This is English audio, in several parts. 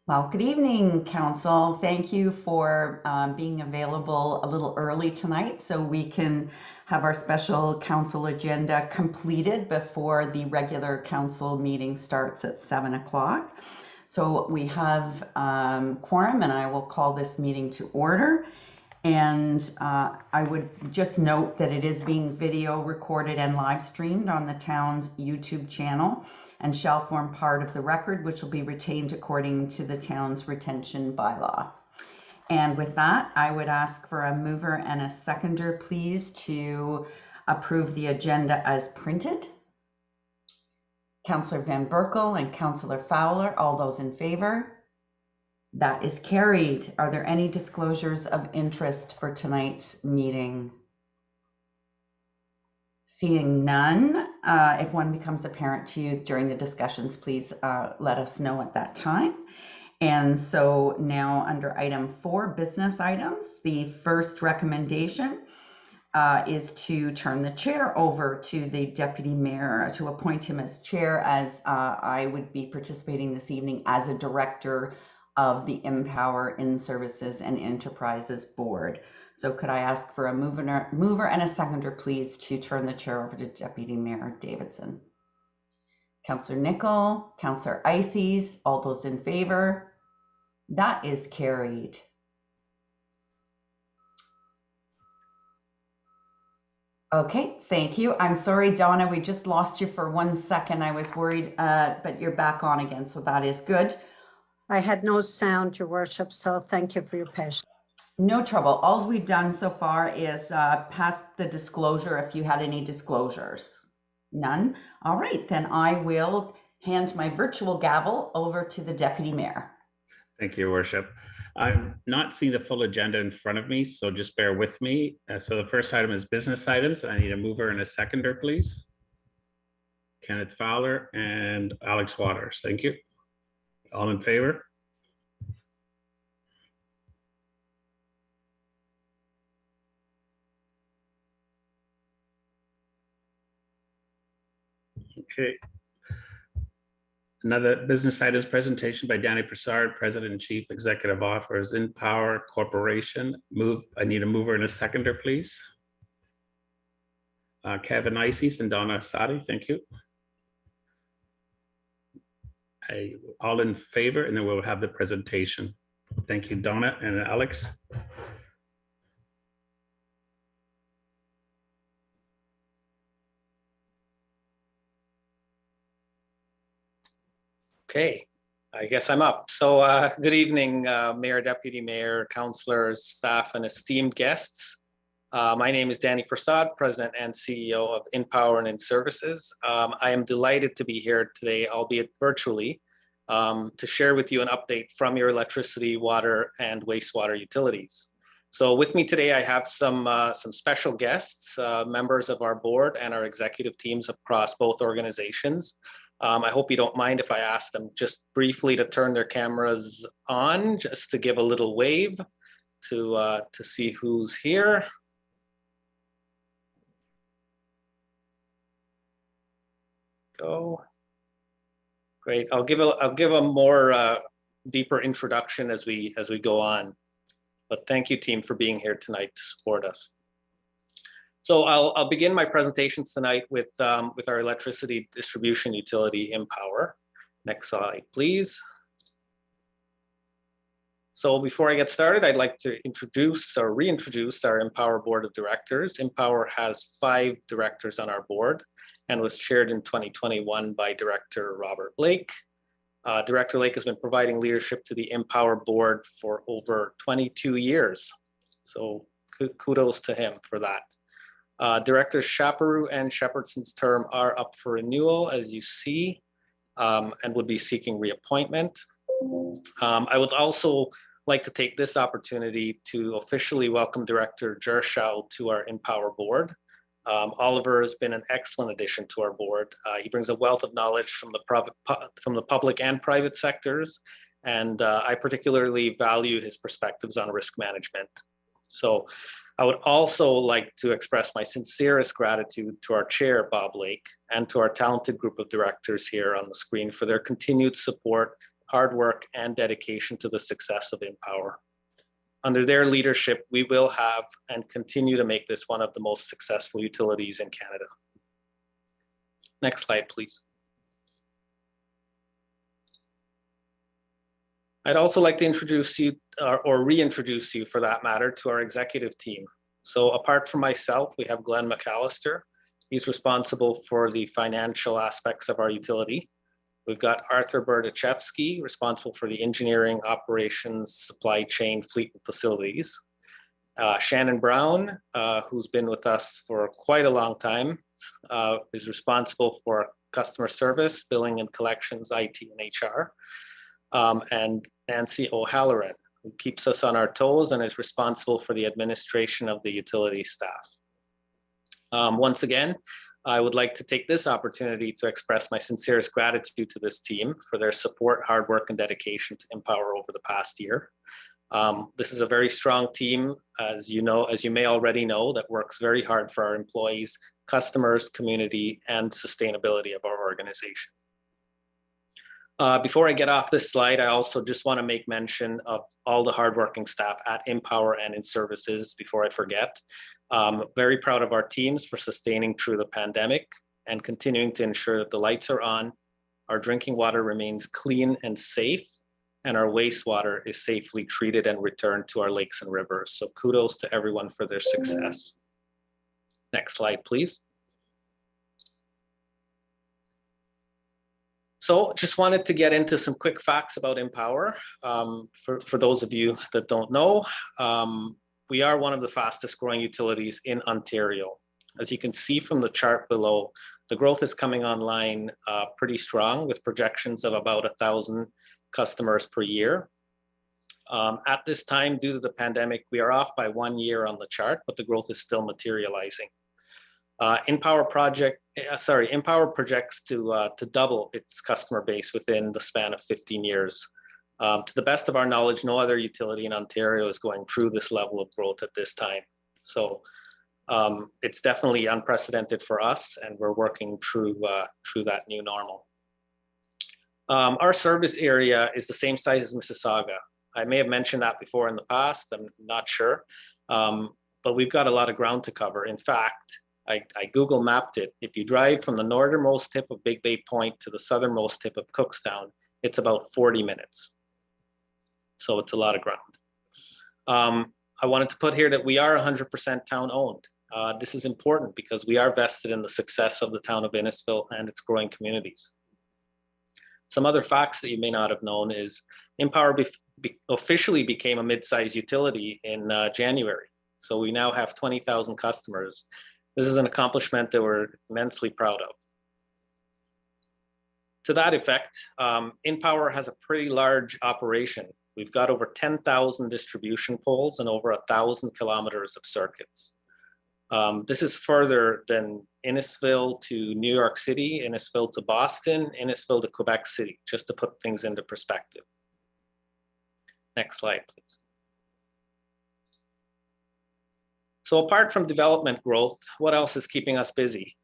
Well, good evening, Council. Thank you for being available a little early tonight so we can have our special Council agenda completed before the regular Council meeting starts at 7 o'clock. So we have quorum, and I will call this meeting to order. And I would just note that it is being video recorded and live streamed on the town's YouTube channel and shall form part of the record, which will be retained according to the town's retention bylaw. And with that, I would ask for a mover and a seconder, please, to approve the agenda as printed. Councillor Van Berkel and Councillor Fowler, all those in favor? That is carried. Are there any disclosures of interest for tonight's meeting? Seeing none, if one becomes apparent to you during the discussions, please let us know at that time. And so now under item 4, business items, the first recommendation is to turn the chair over to the deputy mayor to appoint him as chair, as I would be participating this evening as a director of the InnPower, InnServices and Innterprises board. So could I ask for a mover and a seconder, please, to turn the chair over to Deputy Mayor Davidson? Councillor Nicol, Councillor Ices, all those in favor? That is carried. Okay, thank you. I'm sorry, Donna, we just lost you for 1 second. I was worried, but you're back on again, so that is good. I had no sound, Your Worship, so thank you for your patience. No trouble. All we've done so far is pass the disclosure if you had any disclosures. None? All right, then I will hand my virtual gavel over to the Deputy Mayor. Thank you, Your Worship. I'm not seeing the full agenda in front of me, so just bear with me. So the first item is business items. I need a mover and a seconder, please. Kenneth Fowler and Alex Waters. Thank you. All in favor? Okay. Another business items presentation by Danny Prasad, President and Chief Executive Officer, InnPower Corporation. I need a mover and a seconder, please. Kevin Ices and Donna Sadi, thank you. All in favor, and then we'll have the presentation. Thank you, Donna and Alex. Okay, I guess I'm up. So good evening, Mayor, Deputy Mayor, councillors, staff, and esteemed guests. My name is Danny Prasad, President and CEO of InnPower and InnServices. I am delighted to be here today, albeit virtually, to share with you an update from your electricity, water, and wastewater utilities. So with me today, I have some special guests, members of our board and our executive teams across both organizations. I hope you don't mind if I ask them just briefly to turn their cameras on, just to give a little wave to see who's here. Go. Great. I'll give a more deeper introduction as we go on. But thank you, team, for being here tonight to support us. So I'll begin my presentation tonight with our electricity distribution utility, InnPower. Next slide, please. So before I get started, I'd like to introduce or reintroduce our InnPower Board of Directors. InnPower has 5 directors on our board and was chaired in 2021 by Director Robert Lake. Director Lake has been providing leadership to the InnPower board for over 22 years. So kudos to him for that. Directors Chaperoux and Shepherdson's term are up for renewal, as you see, and would be seeking reappointment. I would also like to take this opportunity to officially welcome Director Gershow to our InnPower board. Oliver has been an excellent addition to our board. He brings a wealth of knowledge from the public and private sectors, and I particularly value his perspectives on risk management. So I would also like to express my sincerest gratitude to our chair, Bob Lake, and to our talented group of directors here on the screen for their continued support hard work, and dedication to the success of InnPower. Under their leadership, we will have and continue to make this one of the most successful utilities in Canada. Next slide, please. I'd also like to introduce you, or reintroduce you for that matter, to our executive team. So apart from myself, we have Glenn McAllister. He's responsible for the financial aspects of our utility. We've got Arthur Berdachevsky, responsible for the engineering, operations, supply chain, fleet, and facilities. Shannon Brown, who's been with us for quite a long time, is responsible for customer service, billing and collections, IT, and HR. And Nancy O'Halloran, who keeps us on our toes and is responsible for the administration of the utility staff. Once again, I would like to take this opportunity to express my sincerest gratitude to this team for their support, hard work, and dedication to InnPower over the past year. This is a very strong team, as you may already know, that works very hard for our employees, customers, community, and sustainability of our organization. Before I get off this slide, I also just want to make mention of all the hardworking staff at InnPower and InnServices before I forget. Very proud of our teams for sustaining through the pandemic and continuing to ensure that the lights are on, our drinking water remains clean and safe, and our wastewater is safely treated and returned to our lakes and rivers. So kudos to everyone for their success. Next slide, please. So just wanted to get into some quick facts about InnPower. For those of you that don't know, we are one of the fastest growing utilities in Ontario. As you can see from the chart below, the growth is coming online pretty strong with projections of about 1,000 customers per year. At this time, due to the pandemic, we are off by 1 year on the chart, but the growth is still materializing. InnPower projects to double its customer base within the span of 15 years. To the best of our knowledge, no other utility in Ontario is going through this level of growth at this time. So it's definitely unprecedented for us, and we're working through that new normal. Our service area is the same size as Mississauga. I may have mentioned that before in the past, I'm not sure, but we've got a lot of ground to cover. In fact, I Google mapped it. If you drive from the northernmost tip of Big Bay Point to the southernmost tip of Cookstown, it's about 40 minutes. So it's a lot of ground. I wanted to put here that we are 100% town owned. This is important because we are vested in the success of the town of Innisfil and its growing communities. Some other facts that you may not have known is InnPower officially became a mid-sized utility in January. So we now have 20,000 customers. This is an accomplishment that we're immensely proud of. To that effect, InnPower has a pretty large operation. We've got over 10,000 distribution poles and over 1,000 kilometers of circuits. This is further than Innisfil to New York City, Innisfil to Boston, Innisfil to Quebec City, just to put things into perspective. Next slide, please. So apart from development growth, what else is keeping us busy?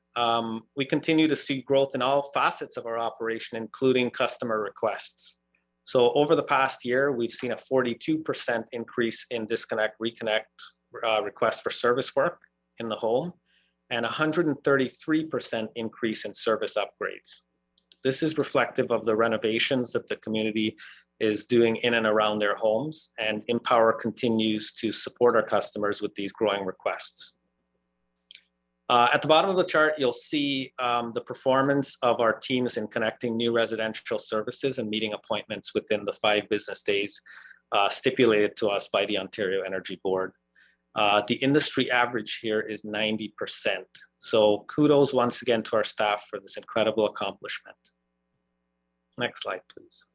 We continue to see growth in all facets of our operation, including customer requests. So over the past year, we've seen a 42% increase in disconnect, reconnect requests for service work in the home, and 133% increase in service upgrades. This is reflective of the renovations that the community is doing in and around their homes, and InnPower continues to support our customers with these growing requests. At the bottom of the chart, you'll see the performance of our teams in connecting new residential services and meeting appointments within the 5 business days stipulated to us by the Ontario Energy Board. The industry average here is 90%. So kudos once again to our staff for this incredible accomplishment. Next slide, please.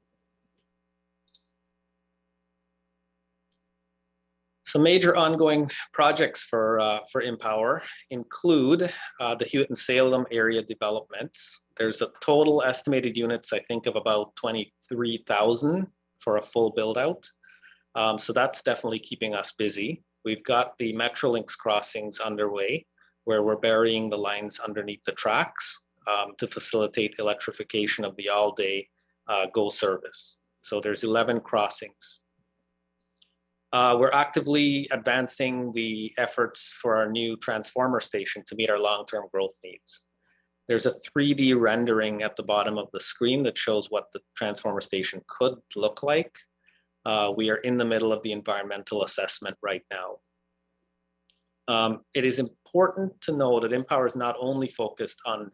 Some major ongoing projects for InnPower include the Hewitt and Salem area developments. There's a total estimated units, I think, of about 23,000 for a full build out. So that's definitely keeping us busy. We've got the Metrolinx crossings underway, where we're burying the lines underneath the tracks to facilitate electrification of the all-day GO service. So there's 11 crossings. We're actively advancing the efforts for our new transformer station to meet our long-term growth needs. There's a 3D rendering at the bottom of the screen that shows what the transformer station could look like. We are in the middle of the environmental assessment right now. It is important to know that InnPower is not only focused on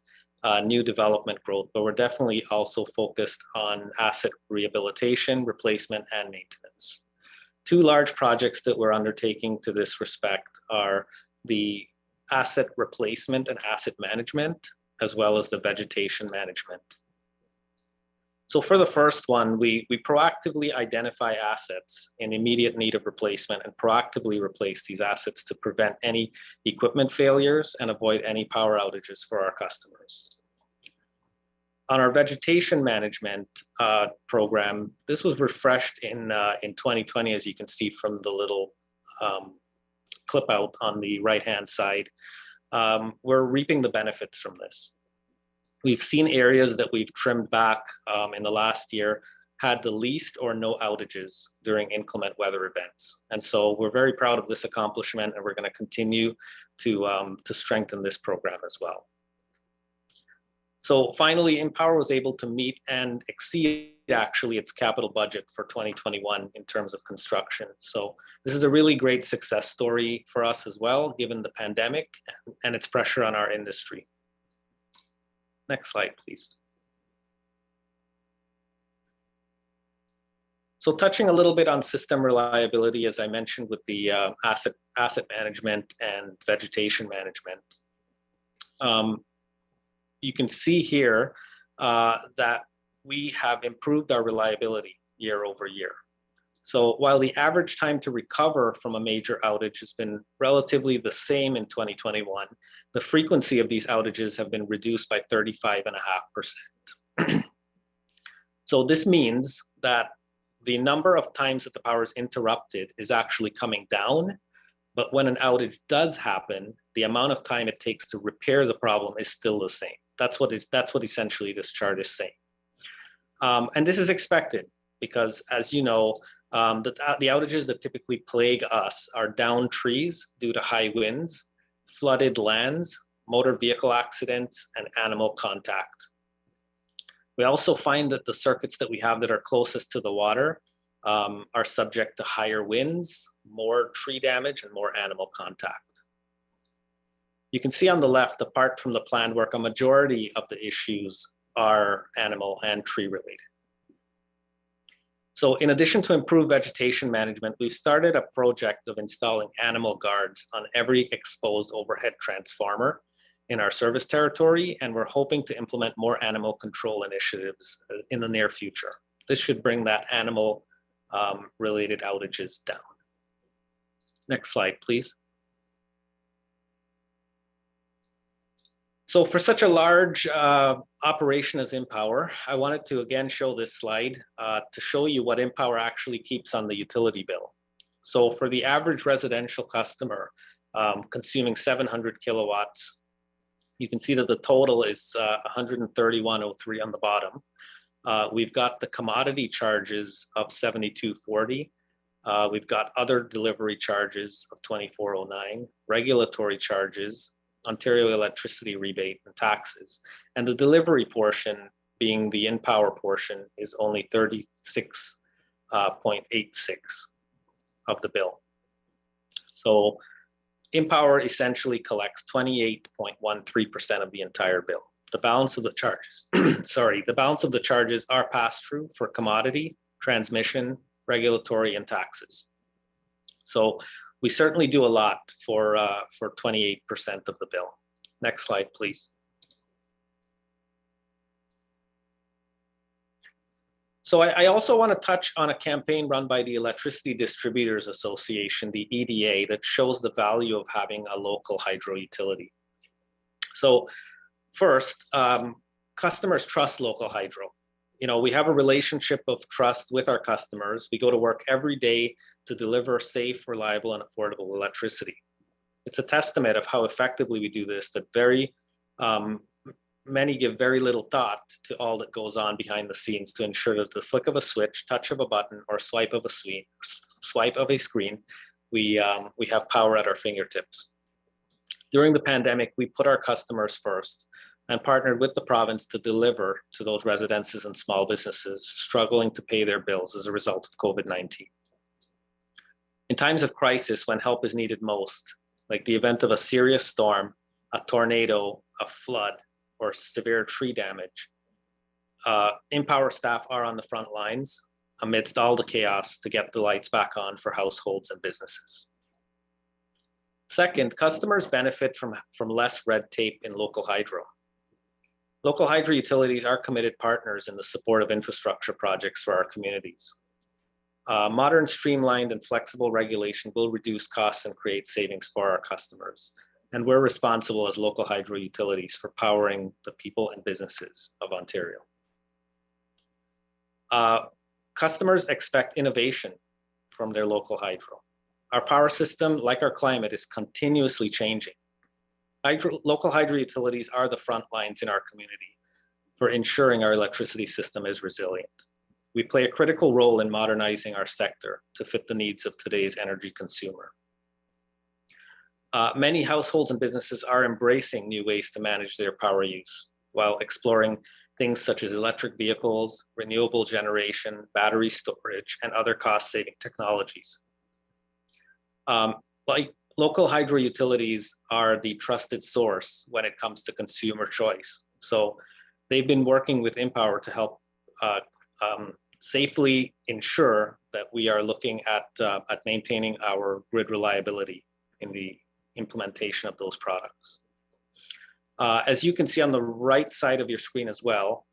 new development growth, but we're definitely also focused on asset rehabilitation, replacement, and maintenance. Two large projects that we're undertaking to this respect are the asset replacement and asset management, as well as the vegetation management. So for the first one, we proactively identify assets in immediate need of replacement and proactively replace these assets to prevent any equipment failures and avoid any power outages for our customers. On our vegetation management program, this was refreshed in 2020, as you can see from the little clip out on the right-hand side. We're reaping the benefits from this. We've seen areas that we've trimmed back in the last year had the least or no outages during inclement weather events. And so we're very proud of this accomplishment, and we're going to continue to strengthen this program as well. So finally, InnPower was able to meet and exceed actually its capital budget for 2021 in terms of construction. So this is a really great success story for us as well, given the pandemic and its pressure on our industry. Next slide, please. So touching a little bit on system reliability, as I mentioned with the asset management and vegetation management. You can see here that we have improved our reliability year over year. So while the average time to recover from a major outage has been relatively the same in 2021, the frequency of these outages have been reduced by 35.5%. So this means that the number of times that the power is interrupted is actually coming down, but when an outage does happen, the amount of time it takes to repair the problem is still the same. That's what essentially this chart is saying. And this is expected because, as you know, the outages that typically plague us are downed trees due to high winds, flooded lands, motor vehicle accidents, and animal contact. We also find that the circuits that we have that are closest to the water are subject to higher winds, more tree damage, and more animal contact. You can see on the left, apart from the planned work, a majority of the issues are animal and tree related. So in addition to improved vegetation management, we've started a project of installing animal guards on every exposed overhead transformer in our service territory, and we're hoping to implement more animal control initiatives in the near future. This should bring that animal related outages down. Next slide, please. So for such a large operation as InnPower, I wanted to again show this slide to show you what InnPower actually keeps on the utility bill. So for the average residential customer consuming 700 kilowatts, you can see that the total is 131.03 on the bottom. We've got the commodity charges of 72.40. We've got other delivery charges of 24.09, regulatory charges, Ontario electricity rebate and taxes. And the delivery portion, being the InnPower portion, is only 36.86 of the bill. So InnPower essentially collects 28.13% of the entire bill. The balance of the charges, the balance of the charges are passed through for commodity, transmission, regulatory, and taxes. So we certainly do a lot for 28% of the bill. Next slide, please. So I also want to touch on a campaign run by the Electricity Distributors Association, the EDA, that shows the value of having a local hydro utility. So first, customers trust local hydro. You know, we have a relationship of trust with our customers. We go to work every day to deliver safe, reliable, and affordable electricity. It's a testament of how effectively we do this that very many give very little thought to all that goes on behind the scenes to ensure that the flick of a switch, touch of a button, or swipe of a screen, we have power at our fingertips. During the pandemic, we put our customers first and partnered with the province to deliver to those residences and small businesses struggling to pay their bills as a result of COVID-19. In times of crisis, when help is needed most, like the event of a serious storm, a tornado, a flood, or severe tree damage, InnPower staff are on the front lines amidst all the chaos to get the lights back on for households and businesses. Second, customers benefit from less red tape in local hydro. Local hydro utilities are committed partners in the support of infrastructure projects for our communities. Modern, streamlined, and flexible regulation will reduce costs and create savings for our customers. And we're responsible as local hydro utilities for powering the people and businesses of Ontario. Customers expect innovation from their local hydro. Our power system, like our climate, is continuously changing. Local hydro utilities are the front lines in our community for ensuring our electricity system is resilient. We play a critical role in modernizing our sector to fit the needs of today's energy consumer. Many households and businesses are embracing new ways to manage their power use while exploring things such as electric vehicles, renewable generation, battery storage, and other cost-saving technologies. Like local hydro utilities are the trusted source when it comes to consumer choice. So they've been working with InnPower to help safely ensure that we are looking at maintaining our grid reliability in the implementation of those products. As you can see on the right side of your screen as well,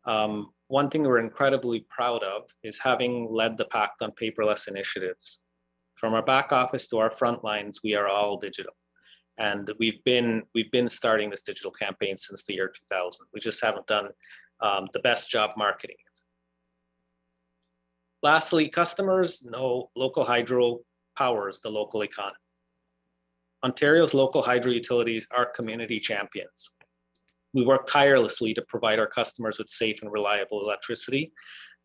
one thing we're incredibly proud of is having led the pact on paperless initiatives. From our back office to our front lines, we are all digital. And we've been starting this digital campaign since the year 2000. We just haven't done the best job marketing it. Lastly, customers know local hydro powers the local economy. Ontario's local hydro utilities are community champions. We work tirelessly to provide our customers with safe and reliable electricity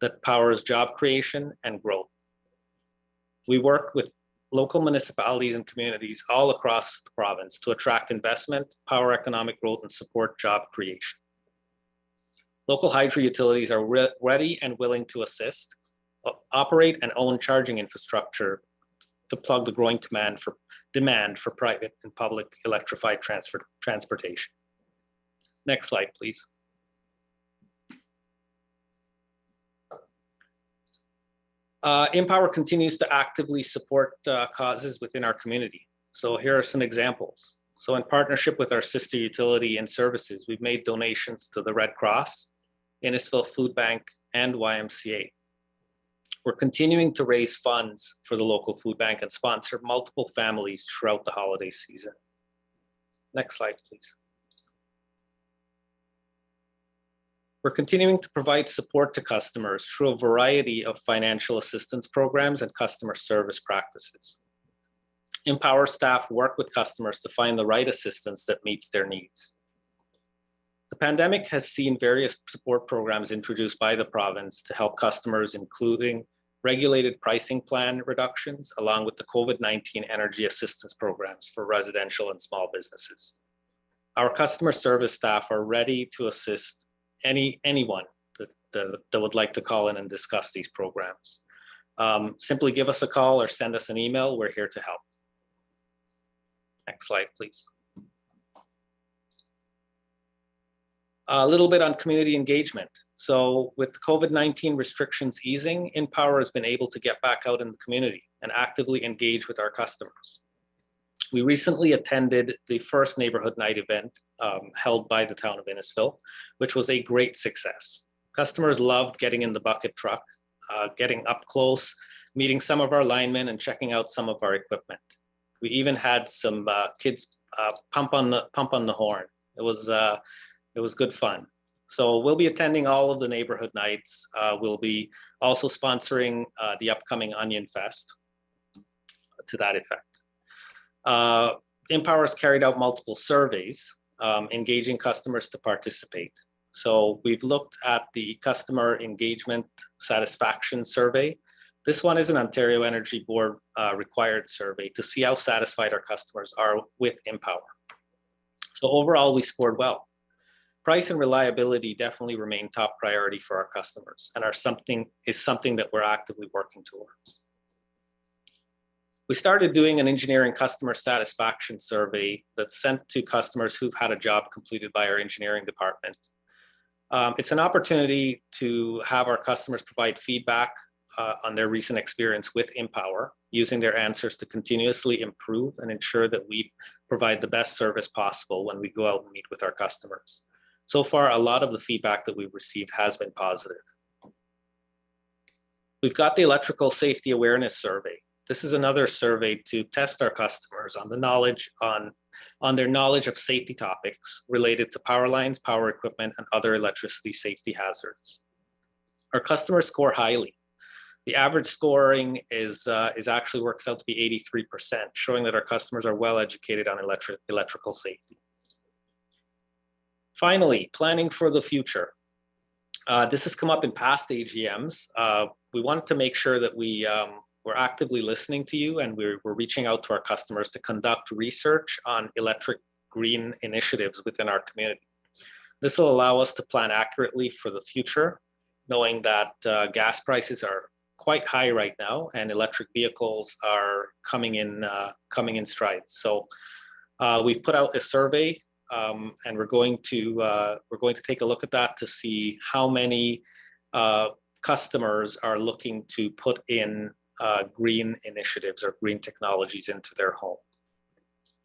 that powers job creation and growth. We work with local municipalities and communities all across the province to attract investment, power economic growth, and support job creation. Local hydro utilities are ready and willing to assist, operate and own charging infrastructure to plug the growing demand for private and public electrified transportation. Next slide, please. InnPower continues to actively support causes within our community. So here are some examples. So in partnership with our sister utility InnServices, we've made donations to the Red Cross, Innisfil Food Bank, and YMCA. We're continuing to raise funds for the local food bank and sponsor multiple families throughout the holiday season. Next slide, please. We're continuing to provide support to customers through a variety of financial assistance programs and customer service practices. InnPower staff work with customers to find the right assistance that meets their needs. The pandemic has seen various support programs introduced by the province to help customers, including regulated pricing plan reductions, along with the COVID-19 energy assistance programs for residential and small businesses. Our customer service staff are ready to assist anyone that would like to call in and discuss these programs. Simply give us a call or send us an email. We're here to help. Next slide, please. A little bit on community engagement. So with COVID-19 restrictions easing, InnPower has been able to get back out in the community and actively engage with our customers. We recently attended the first neighborhood night event held by the town of Innisfil, which was a great success. Customers loved getting in the bucket truck, getting up close, meeting some of our linemen and checking out some of our equipment. We even had some kids pump on the horn. It was good fun. So we'll be attending all of the neighborhood nights. We'll be also sponsoring the upcoming Onion Fest to that effect. InnPower has carried out multiple surveys engaging customers to participate. So we've looked at the customer engagement satisfaction survey. This one is an Ontario Energy Board required survey to see how satisfied our customers are with InnPower. So overall, we scored well. Price and reliability definitely remain top priority for our customers and is something that we're actively working towards. We started doing an engineering customer satisfaction survey that's sent to customers who've had a job completed by our engineering department. It's an opportunity to have our customers provide feedback on their recent experience with InnPower, using their answers to continuously improve and ensure that we provide the best service possible when we go out and meet with our customers. So far, a lot of the feedback that we've received has been positive. We've got the electrical safety awareness survey. This is another survey to test our customers on the knowledge on their knowledge of safety topics related to power lines, power equipment, and other electricity safety hazards. Our customers score highly. The average scoring is actually works out to be 83%, showing that our customers are well educated on electrical safety. Finally, planning for the future. This has come up in past AGMs. We wanted to make sure that we're actively listening to you, and we're reaching out to our customers to conduct research on electric green initiatives within our community. This will allow us to plan accurately for the future, knowing that gas prices are quite high right now, and electric vehicles are coming in strides. So we've put out a survey, and we're going to take a look at that to see how many customers are looking to put in green initiatives or green technologies into their home.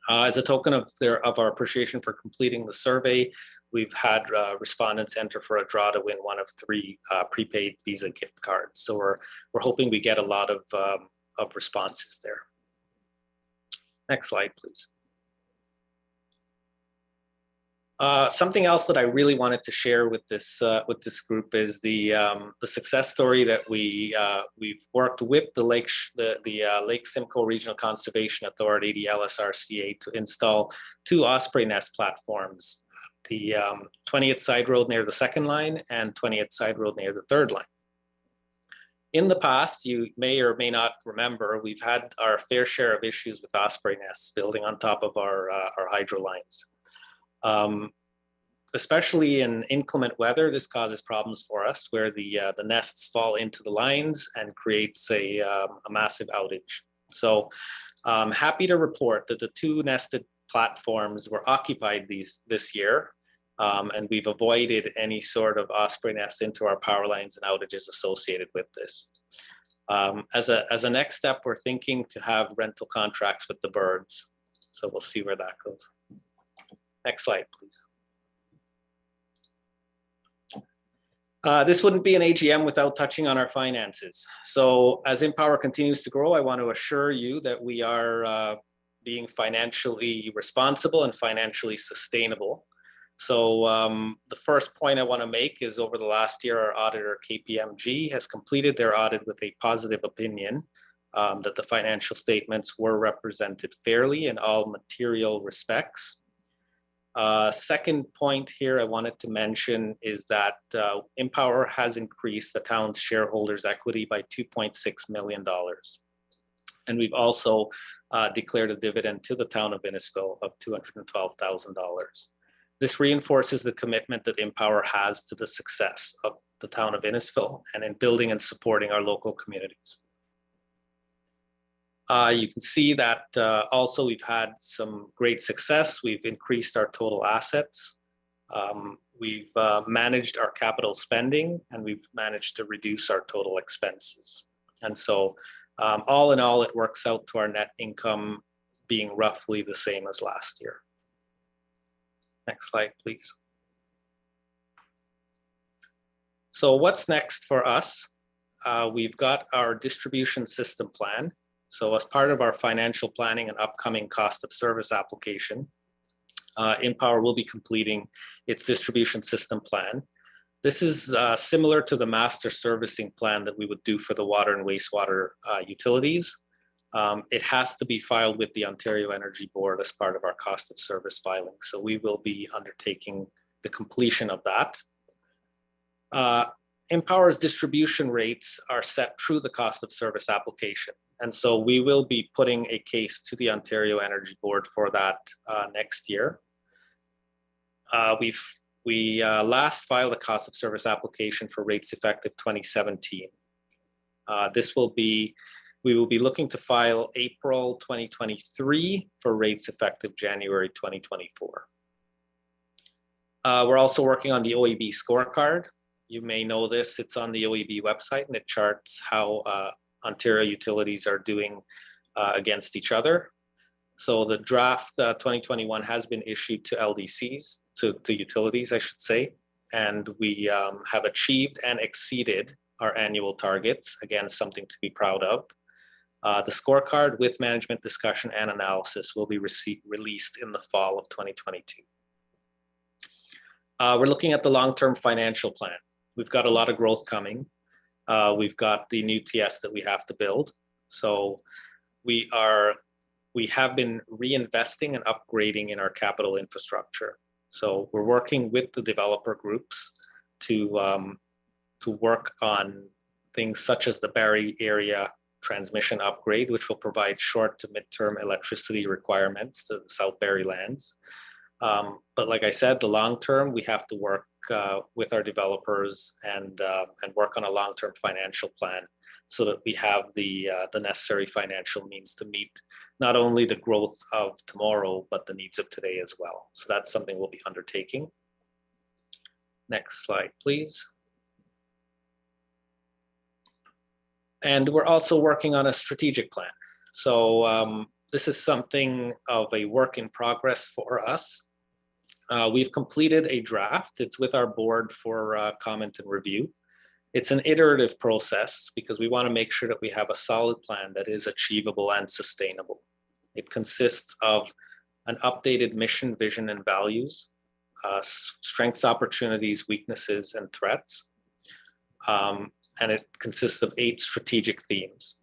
As a token of our appreciation for completing the survey, we've had respondents enter for a draw to win one of 3 prepaid Visa gift cards. So we're hoping we get a lot of responses there. Next slide, please. Something else that I really wanted to share with this group is the success story that we've worked with the Lake Simcoe Regional Conservation Authority, the LSRCA, to install 2 osprey nest platforms, the 20th Side Road near the 2nd line and 20th Side Road near the 3rd line. In the past, you may or may not remember, we've had our fair share of issues with osprey nests building on top of our hydro lines. Especially in inclement weather, this causes problems for us where the nests fall into the lines and creates a massive outage. So I'm happy to report that the 2 nested platforms were occupied this year, and we've avoided any sort of osprey nests into our power lines and outages associated with this. As a next step, we're thinking to have rental contracts with the birds. So we'll see where that goes. Next slide, please. This wouldn't be an AGM without touching on our finances. So as InnPower continues to grow, I want to assure you that we are being financially responsible and financially sustainable. So the first point I want to make is over the last year, our auditor KPMG has completed their audit with a positive opinion that the financial statements were represented fairly in all material respects. Second point here I wanted to mention is that InnPower has increased the town's shareholders' equity by $2.6 million. And we've also declared a dividend to the town of Innisfil of $212,000. This reinforces the commitment that InnPower has to the success of the town of Innisfil and in building and supporting our local communities. You can see that also we've had some great success. We've increased our total assets. We've managed our capital spending, and we've managed to reduce our total expenses. And so all in all, it works out to our net income being roughly the same as last year. Next slide, please. So what's next for us? We've got our distribution system plan. So as part of our financial planning and upcoming cost of service application, InnPower will be completing its distribution system plan. This is similar to the master servicing plan that we would do for the water and wastewater utilities. It has to be filed with the Ontario Energy Board as part of our cost of service filing. So we will be undertaking the completion of that. InnPower's distribution rates are set through the cost of service application. And so we will be putting a case to the Ontario Energy Board for that next year. We last filed a cost of service application for rates effective 2017. We will be looking to file April 2023 for rates effective January 2024. We're also working on the OEB scorecard. You may know this, it's on the OEB website and it charts how Ontario utilities are doing against each other. So the draft 2021 has been issued to LDCs, to utilities, I should say, and we have achieved and exceeded our annual targets. Again, something to be proud of. The scorecard with management discussion and analysis will be released in the fall of 2022. We're looking at the long-term financial plan. We've got a lot of growth coming. We've got the new TS that we have to build. So we have been reinvesting and upgrading in our capital infrastructure. So we're working with the developer groups to work on things such as the Barrie area transmission upgrade, which will provide short to midterm electricity requirements to the South Barrie lands. But like I said, the long term, we have to work with our developers and work on a long-term financial plan so that we have the necessary financial means to meet not only the growth of tomorrow, but the needs of today as well. So that's something we'll be undertaking. Next slide, please. And we're also working on a strategic plan. So this is something of a work in progress for us. We've completed a draft. It's with our board for comment and review. It's an iterative process because we want to make sure that we have a solid plan that is achievable and sustainable. It consists of an updated mission, vision, and values, strengths, opportunities, weaknesses, and threats. And it consists of 8 strategic themes.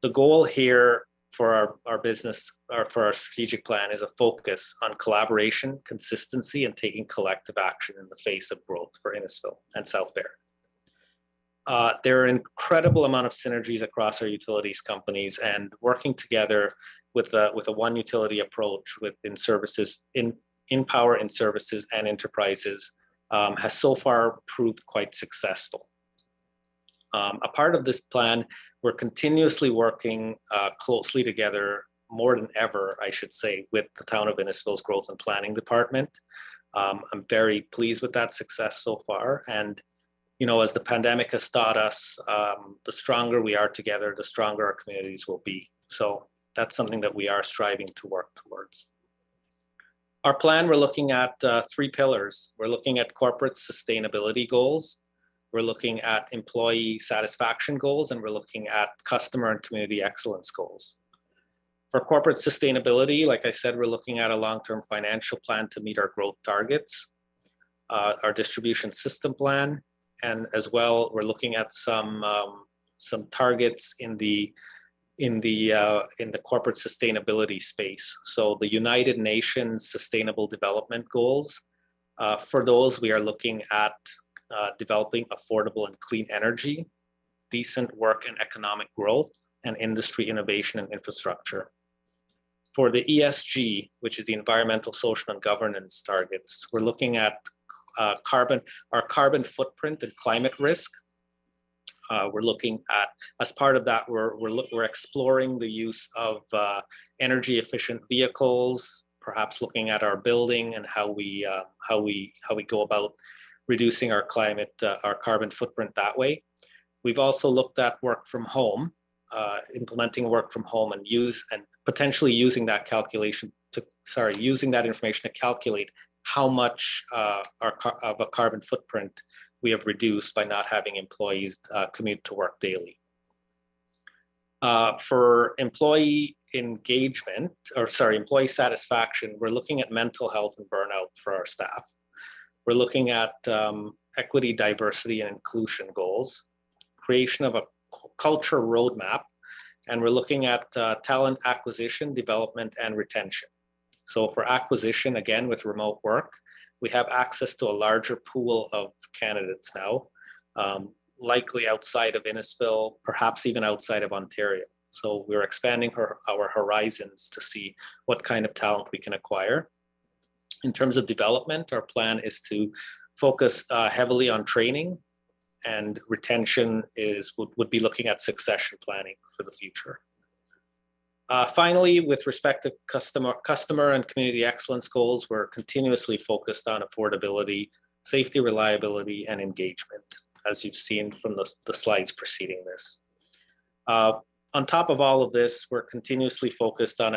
The goal here for our business, or for our strategic plan, is a focus on collaboration, consistency, and taking collective action in the face of growth for Innisfil and South Barrie. There are an incredible amount of synergies across our utilities companies, and working together with a one utility approach with InnServices, InnPower, InnServices, and Innterprises has so far proved quite successful. A part of this plan, we're continuously working closely together, more than ever, I should say, with the Town of Innisfil's Growth and Planning Department. I'm very pleased with that success so far. And, you know, as the pandemic has taught us, the stronger we are together, the stronger our communities will be. So that's something that we are striving to work towards. Our plan, we're looking at 3 pillars. We're looking at corporate sustainability goals. We're looking at employee satisfaction goals, and we're looking at customer and community excellence goals. For corporate sustainability, like I said, we're looking at a long-term financial plan to meet our growth targets, our distribution system plan, and as well, we're looking at some targets in the corporate sustainability space. So the United Nations Sustainable Development Goals, for those, we are looking at developing affordable and clean energy, decent work and economic growth, and industry innovation and infrastructure. For the ESG, which is the environmental, social, and governance targets, we're looking at our carbon footprint and climate risk. We're looking at, as part of that, we're exploring the use of energy efficient vehicles, perhaps looking at our building and how we go about reducing our carbon footprint that way. We've also looked at work from home, implementing work from home, and potentially using that information to calculate how much of a carbon footprint we have reduced by not having employees commute to work daily. For employee engagement, employee satisfaction, we're looking at mental health and burnout for our staff. We're looking at equity, diversity, and inclusion goals, creation of a culture roadmap, And we're looking at talent acquisition, development, and retention. So for acquisition, again, with remote work, we have access to a larger pool of candidates now, likely outside of Innisfil, perhaps even outside of Ontario. So we're expanding our horizons to see what kind of talent we can acquire. In terms of development, our plan is to focus heavily on training, and retention would be looking at succession planning for the future. Finally, with respect to customer and community excellence goals, we're continuously focused on affordability, safety, reliability, and engagement, as you've seen from the slides preceding this. On top of all of this, we're continuously focused on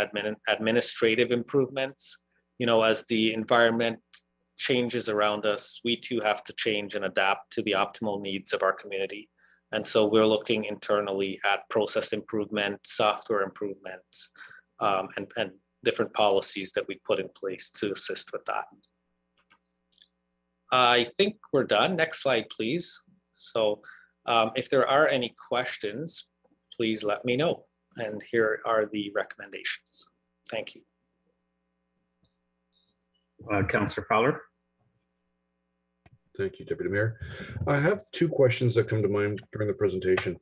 administrative improvements. You know, as the environment changes around us, we too have to change and adapt to the optimal needs of our community. And so we're looking internally at process improvement, software improvements, and different policies that we put in place to assist with that. I think we're done. Next slide, please. So if there are any questions, please let me know. And here are the recommendations. Thank you. Councillor Fowler. Thank you, Deputy Mayor. I have two questions that come to mind during the presentation.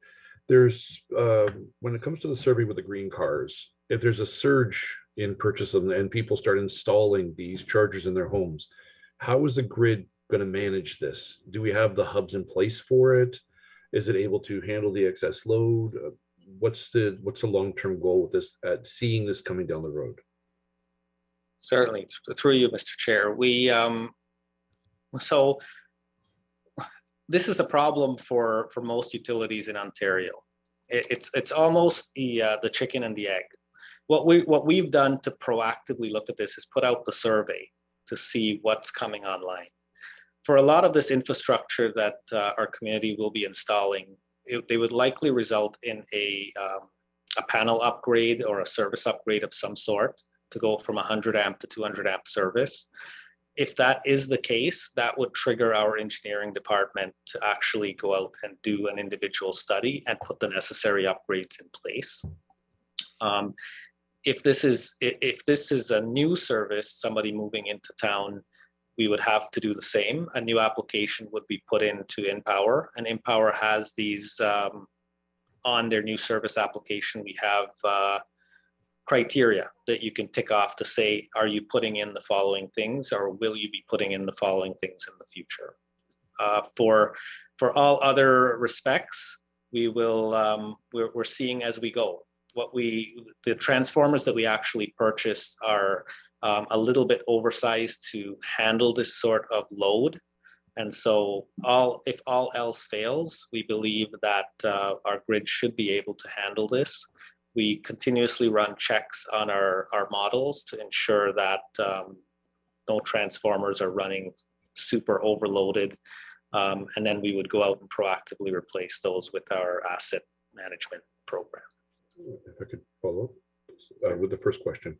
There's, when it comes to the survey with the green cars, if there's a surge in purchase of them and people start installing these chargers in their homes, how is the grid going to manage this? Do we have the hubs in place for it? Is it able to handle the excess load? What's the long-term goal with this, at seeing this coming down the road? Certainly, through you, Mr. Chair. So this is a problem for most utilities in Ontario. It's almost the chicken and the egg. What we've done to proactively look at this is put out the survey to see what's coming online. For a lot of this infrastructure that our community will be installing, they would likely result in a panel upgrade or a service upgrade of some sort to go from 100 amp to 200 amp service. If that is the case, that would trigger our engineering department to actually go out and do an individual study and put the necessary upgrades in place. If this is a new service, somebody moving into town, we would have to do the same. A new application would be put into InnPower, and InnPower has these on their new service application. We have criteria that you can tick off to say, are you putting in the following things, or will you be putting in the following things in the future? For all other respects, we will we're seeing as we go. The transformers that we actually purchased are a little bit oversized to handle this sort of load. And so if all else fails, we believe that our grid should be able to handle this. We continuously run checks on our models to ensure that no transformers are running super overloaded. And then we would go out and proactively replace those with our asset management program. If I could follow up with the first question.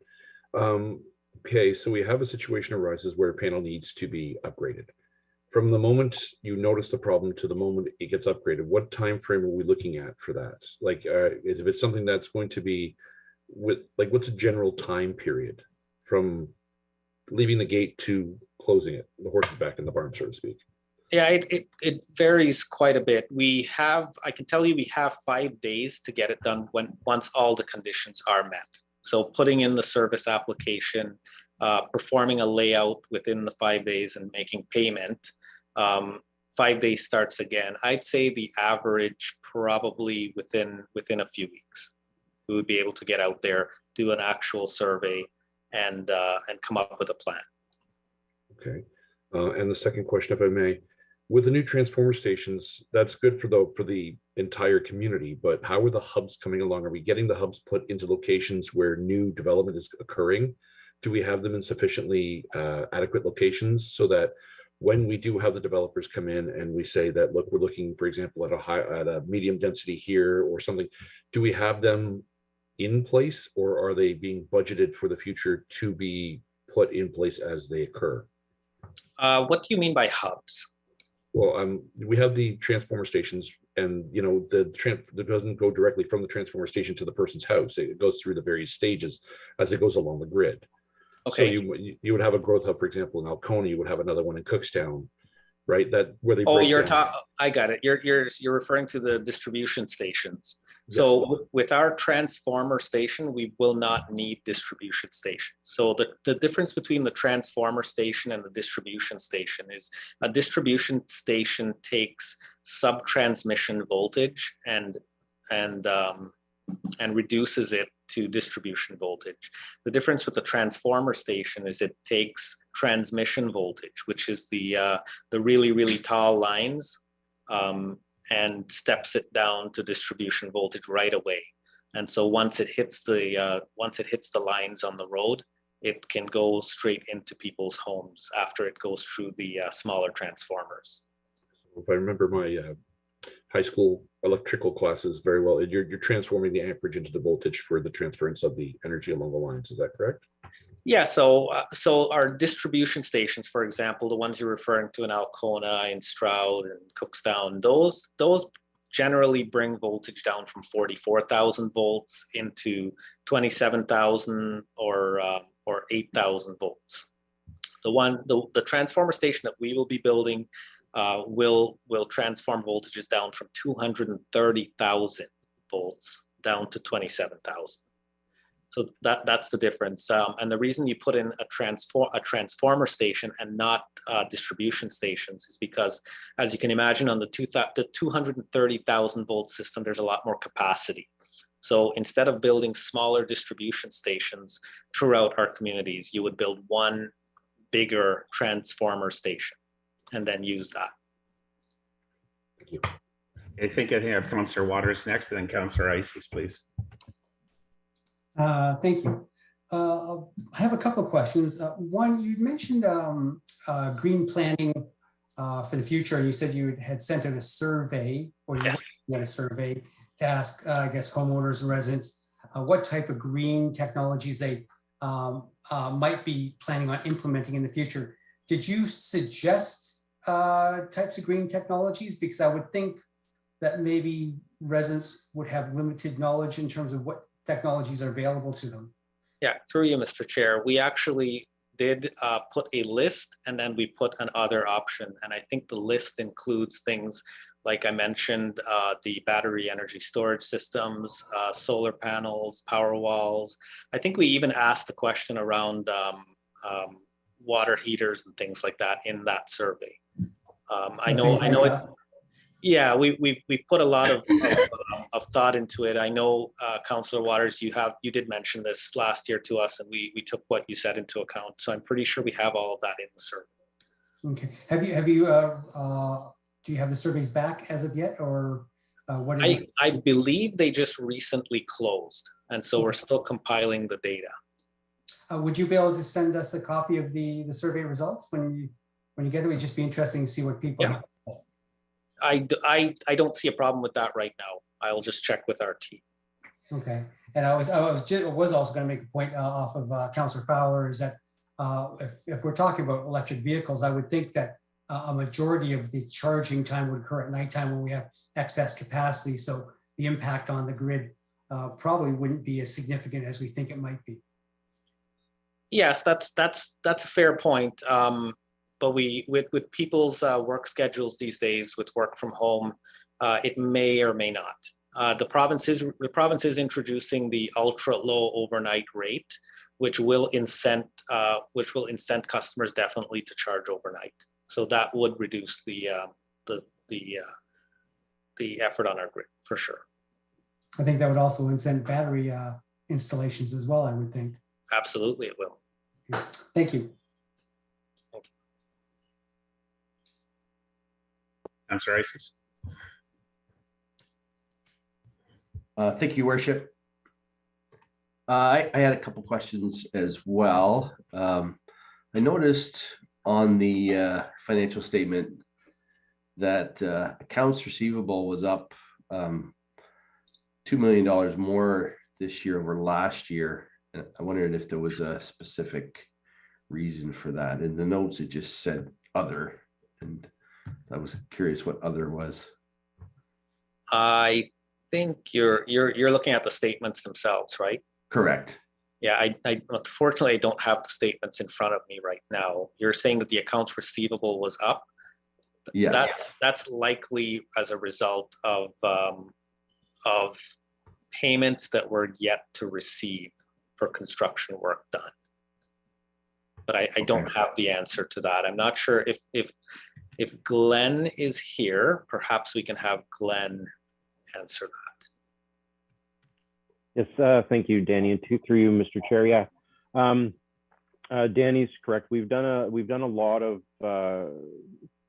Okay, so we have a situation arises where a panel needs to be upgraded. From the moment you notice the problem to the moment it gets upgraded, what time frame are we looking at for that? Like, if it's something that's going to be what's a general time period from leaving the gate to closing it, the horse is back in the barn, so to speak? Yeah, it varies quite a bit. I can tell you we have 5 days to get it done once all the conditions are met. So putting in the service application, performing a layout within the 5 days and making payment, 5 days starts again. I'd say the average probably within a few weeks. We would be able to get out there, do an actual survey, and come up with a plan. Okay. And the second question, if I may, with the new transformer stations, that's good for the entire community, but how are the hubs coming along? Are we getting the hubs put into locations where new development is occurring? Do we have them in sufficiently adequate locations so that when we do have the developers come in and we say that, look, we're looking, for example, at a medium density here or something, do we have them in place, or are they being budgeted for the future to be put in place as they occur? What do you mean by hubs? Well, we have the transformer stations and it doesn't go directly from the transformer station to the person's house. It goes through the various stages as it goes along the grid. Okay. So you would have a growth hub, for example, in Alcona. You would have another one in Cookstown, right? That where they Oh, break you're down. talking, I got it. You're referring to the distribution stations. Yes. So with our transformer station, we will not need distribution stations. So the difference between the transformer station and the distribution station is a distribution station takes sub-transmission voltage and reduces it to distribution voltage. The difference with the transformer station is it takes transmission voltage, which is the really, really tall lines, and steps it down to distribution voltage right away. And so once it hits the lines on the road, it can go straight into people's homes after it goes through the smaller transformers. If I remember my high school electrical classes very well, you're transforming the amperage into the voltage for the transference of the energy along the lines. Is that correct? Yeah, so our distribution stations, for example, the ones you're referring to in Alcona, in Stroud, and Cookstown, those generally bring voltage down from 44,000 volts into 27,000 or 8,000 volts. The transformer station that we will be building will transform voltages down from 230,000 volts down to 27,000. So that's the difference. And the reason you put in a transformer station and not distribution stations is because, as you can imagine, on the 230,000 volt system, there's a lot more capacity. So instead of building smaller distribution stations throughout our communities, you would build one bigger transformer station and then use that. Thank you. I think I have Councillor Waters next, and then Councillor Ices, please. Thank you. I have a couple of questions. One, you mentioned green planning for the future, and you said you had sent out a survey, or you had a survey to ask, I guess, homeowners and residents what type of green technologies they might be planning on implementing in the future. Did you suggest types of green technologies? Because I would think that maybe residents would have limited knowledge in terms of what technologies are available to them. Yeah, through you, Mr. Chair. We actually did put a list, and then we put an other option. And I think the list includes things like I mentioned, the battery energy storage systems, solar panels, power walls. I think we even asked the question around water heaters and things like that in that survey. I know it. Yeah, we've put a lot of thought into it. I know, Councillor Waters, you did mention this last year to us, and we took what you said into account. So I'm pretty sure we have all of that in the survey. Okay. Have you do you have the surveys back as of yet, or what? I believe they just recently closed, and so we're still compiling the data. Would you be able to send us a copy of the survey results when you get it? It'd just be interesting to see what people. Yeah. I don't see a problem with that right now. I'll just check with our team. Okay, and I was also going to make a point off of Councillor Fowler, is that if we're talking about electric vehicles, I would think that a majority of the charging time would occur at nighttime when we have excess capacity. So the impact on the grid probably wouldn't be as significant as we think it might be. Yes, that's a fair point. But with people's work schedules these days, with work from home, it may or may not. The province is introducing the ultra low overnight rate, which will incent customers definitely to charge overnight. So that would reduce the effort on our grid for sure. I think that would also incent battery installations as well, I would think. Absolutely, it will. Thank you. Councillor Ices. Thank you, Worship. I had a couple questions as well. I noticed on the financial statement that accounts receivable was up $2 million more this year over last year. And I wondered if there was a specific reason for that. In the notes, it just said other, and I was curious what other was. I think you're looking at the statements themselves, right? Correct. Yeah, I unfortunately I don't have the statements in front of me right now. You're saying that the accounts receivable was up. Yes. That's likely as a result of payments that were yet to receive for construction work done. But I don't have the answer to that. I'm not sure if Glenn is here, perhaps we can have Glenn answer that. Yes, thank you, Danny, and through you, Mr. Chair. Yeah, Danny's correct. We've done a lot of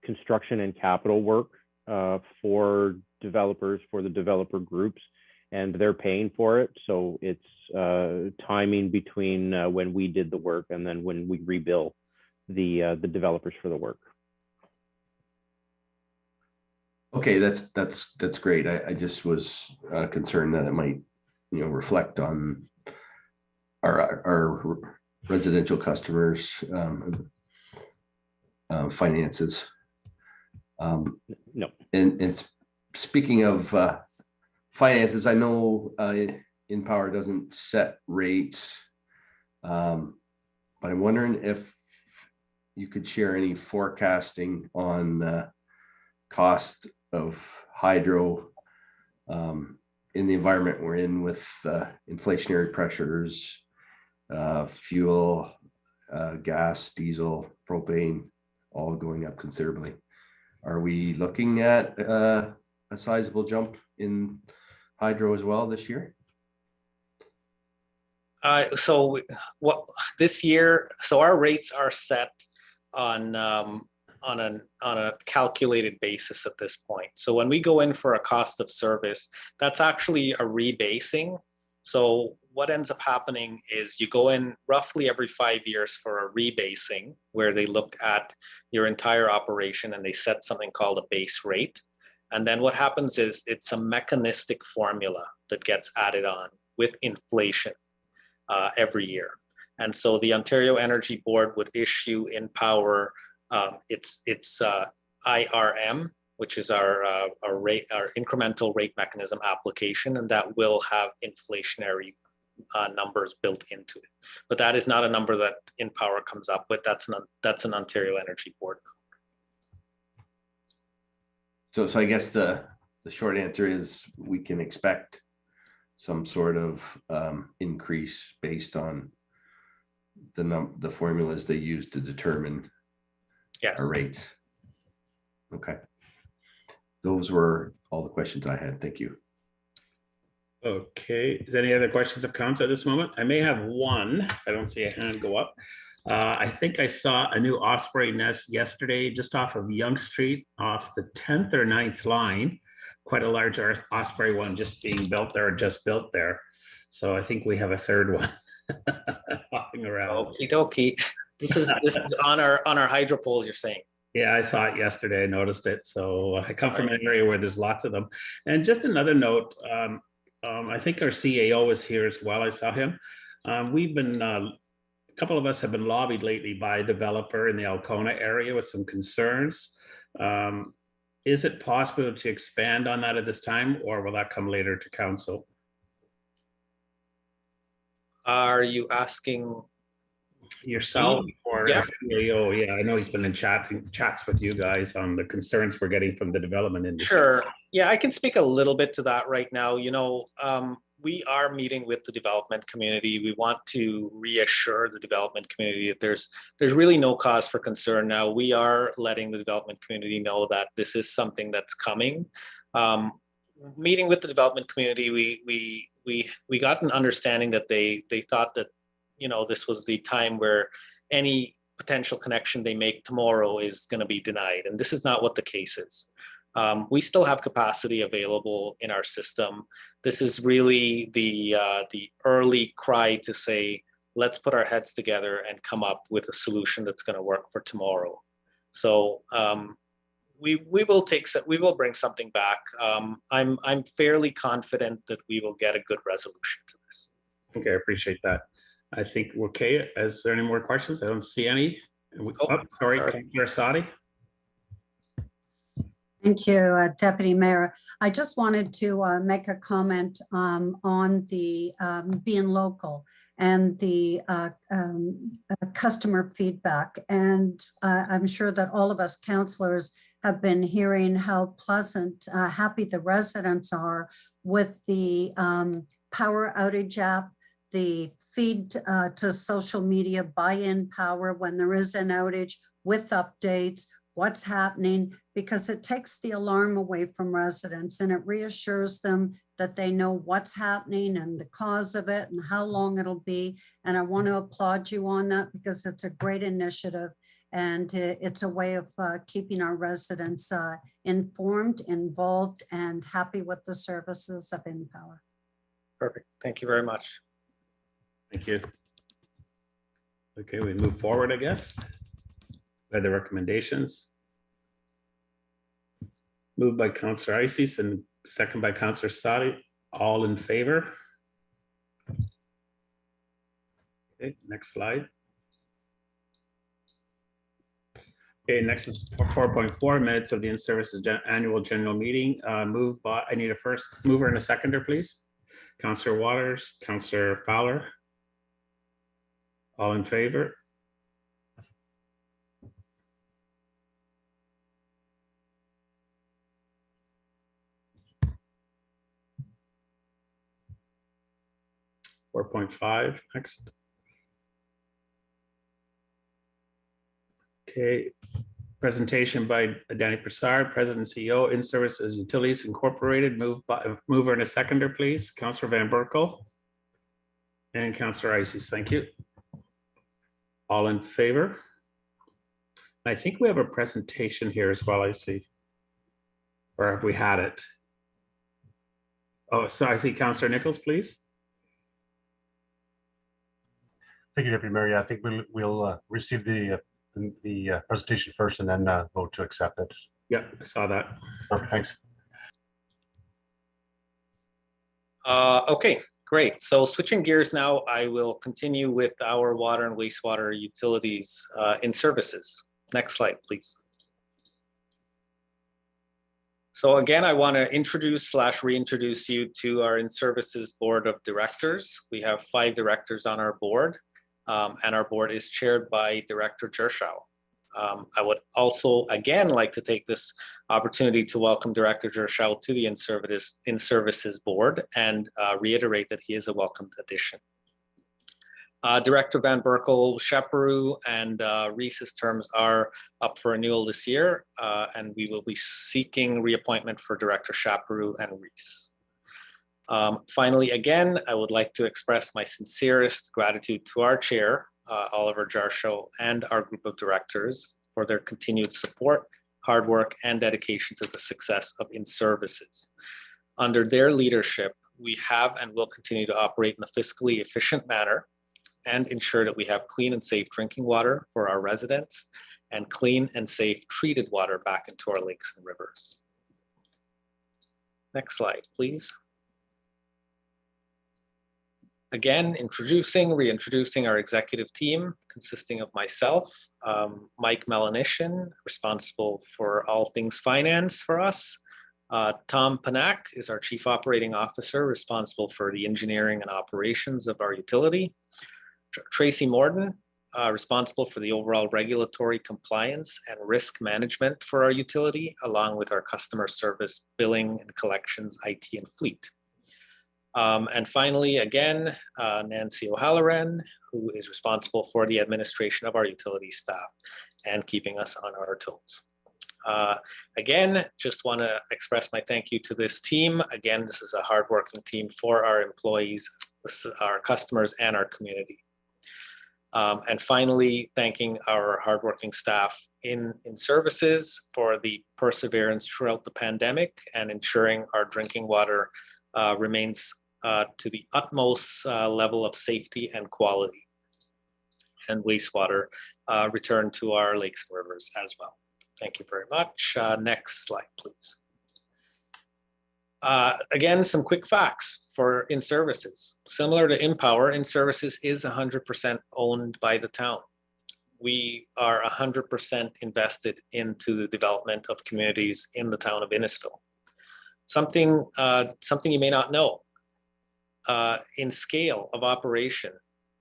construction and capital work for developers, for the developer groups, and they're paying for it. So it's timing between when we did the work and then when we rebill the developers for the work. Okay, that's great. I just was concerned that it might, reflect on our residential customers' finances. No. And speaking of finances, I know InnPower doesn't set rates, but I'm wondering if you could share any forecasting on cost of hydro in the environment we're in with inflationary pressures, fuel, gas, diesel, propane, all going up considerably. Are we looking at a sizable jump in hydro as well this year? So what this year? So our rates are set on a calculated basis at this point. So when we go in for a cost of service, that's actually a rebasing. So what ends up happening is you go in roughly every 5 years for a rebasing, where they look at your entire operation and they set something called a base rate. And then what happens is it's a mechanistic formula that gets added on with inflation every year. And so the Ontario Energy Board would issue InnPower its IRM, which is our incremental rate mechanism application, and that will have inflationary numbers built into it. But that is not a number that InnPower comes up with. That's an Ontario Energy Board number. So I guess the short answer is we can expect some sort of increase based on the formulas they use to determine our rates. Okay. Those were all the questions I had. Thank you. Okay, is there any other questions of council at this moment? I may have one. I don't see a hand go up. I think I saw a new osprey nest yesterday just off of Yonge Street off the 10th or 9th line. Quite a large osprey one just being built there, or just built there. So I think we have a third one walking around. Okie dokie. This is on our hydro poles, you're saying? Yeah, I saw it yesterday. I noticed it. So I come from an area where there's lots of them. And just another note, I think our CAO is here as well. I saw him. We've been, a couple of us have been lobbied lately by a developer in the Alcona area with some concerns. Is it possible to expand on that at this time, or will that come later to council? Are you asking yourself or yeah. CAO? Yeah, I know he's been in chats with you guys on the concerns we're getting from the development industry. Sure. Yeah, I can speak a little bit to that right now. We are meeting with the development community. We want to reassure the development community that there's really no cause for concern now. We are letting the development community know that this is something that's coming. Meeting with the development community, we got an understanding that they thought that this was the time where any potential connection they make tomorrow is going to be denied, and this is not what the case is. We still have capacity available in our system. This is really the early cry to say, let's put our heads together and come up with a solution that's going to work for tomorrow. So we will bring something back. I'm fairly confident that we will get a good resolution to this. Okay, I appreciate that. I think we're okay. Is there any more questions? I don't see any. Sorry, Councillor Sadi. Thank you, Deputy Mayor. I just wanted to make a comment on the being local and the customer feedback. And I'm sure that all of us councillors have been hearing how pleasant, happy the residents are with the power outage app, the feed to social media by InnPower when there is an outage with updates, what's happening, because it takes the alarm away from residents and it reassures them that they know what's happening and the cause of it and how long it'll be. And I want to applaud you on that because it's a great initiative and it's a way of keeping our residents informed, involved, and happy with the services of InnPower. Perfect. Thank you very much. Thank you. Okay, we move forward, I guess, by the recommendations. Moved by Councillor Ices and second by Councillor Sadi. All in favor? Okay, next slide. Okay, next is 4.4 minutes of the InnServices annual general meeting. Moved by, I need a first mover and a seconder, please. Councillor Waters, Councillor Fowler. All in favor? .5 next. Okay, presentation by Danny Broussard, President and CEO, InnServices Utilities Incorporated. Mover and a seconder, please. Councillor Van Berkel and Councillor Ices. Thank you. All in favor? I think we have a presentation here as well, I see. Or have we had it? Oh, so I see Councillor Nichols, please. Thank you, Deputy Mayor. Yeah, I think we'll receive the presentation first and then vote to accept it. Yeah, I saw that. Perfect, thanks. Okay, great. So switching gears now, I will continue with our water and wastewater utilities InnServices. Next slide, please. So again, I want to introduce / reintroduce you to our InnServices Board of Directors. We have 5 directors on our board, and our board is chaired by Director Gershow. I would also, again, like to take this opportunity to welcome Director Gershow to the InnServices Board and reiterate that he is a welcomed addition. Director Van Berkel, Chaperoux, and Reese's terms are up for renewal this year, and we will be seeking reappointment for Director Chaperoux and Reese. Finally, again, I would like to express my sincerest gratitude to our chair, Oliver Gershow, and our group of directors for their continued support, hard work, and dedication to the success of InnServices. Under their leadership, we have and will continue to operate in a fiscally efficient manner and ensure that we have clean and safe drinking water for our residents and clean and safe treated water back into our lakes and rivers. Next slide, please. Again, reintroducing our executive team consisting of myself, Mike Melanishin, responsible for all things finance for us. Tom Panak is our Chief Operating Officer, responsible for the engineering and operations of our utility. Tracy Morden, responsible for the overall regulatory compliance and risk management for our utility, along with our customer service, billing and collections, IT and fleet. And finally, again, Nancy O'Halloran, who is responsible for the administration of our utility staff and keeping us on our toes. Again, just want to express my thank you to this team. Again, this is a hardworking team for our employees, our customers, and our community. And finally, thanking our hardworking staff in InnServices for the perseverance throughout the pandemic and ensuring our drinking water remains to the utmost level of safety and quality, and wastewater return to our lakes and rivers as well. Thank you very much. Next slide, please. Again, some quick facts for InnServices. Similar to InnPower, InnServices is 100% owned by the town. we are 100% invested into the development of communities in the town of Innisfil. Something you may not know, in scale of operation,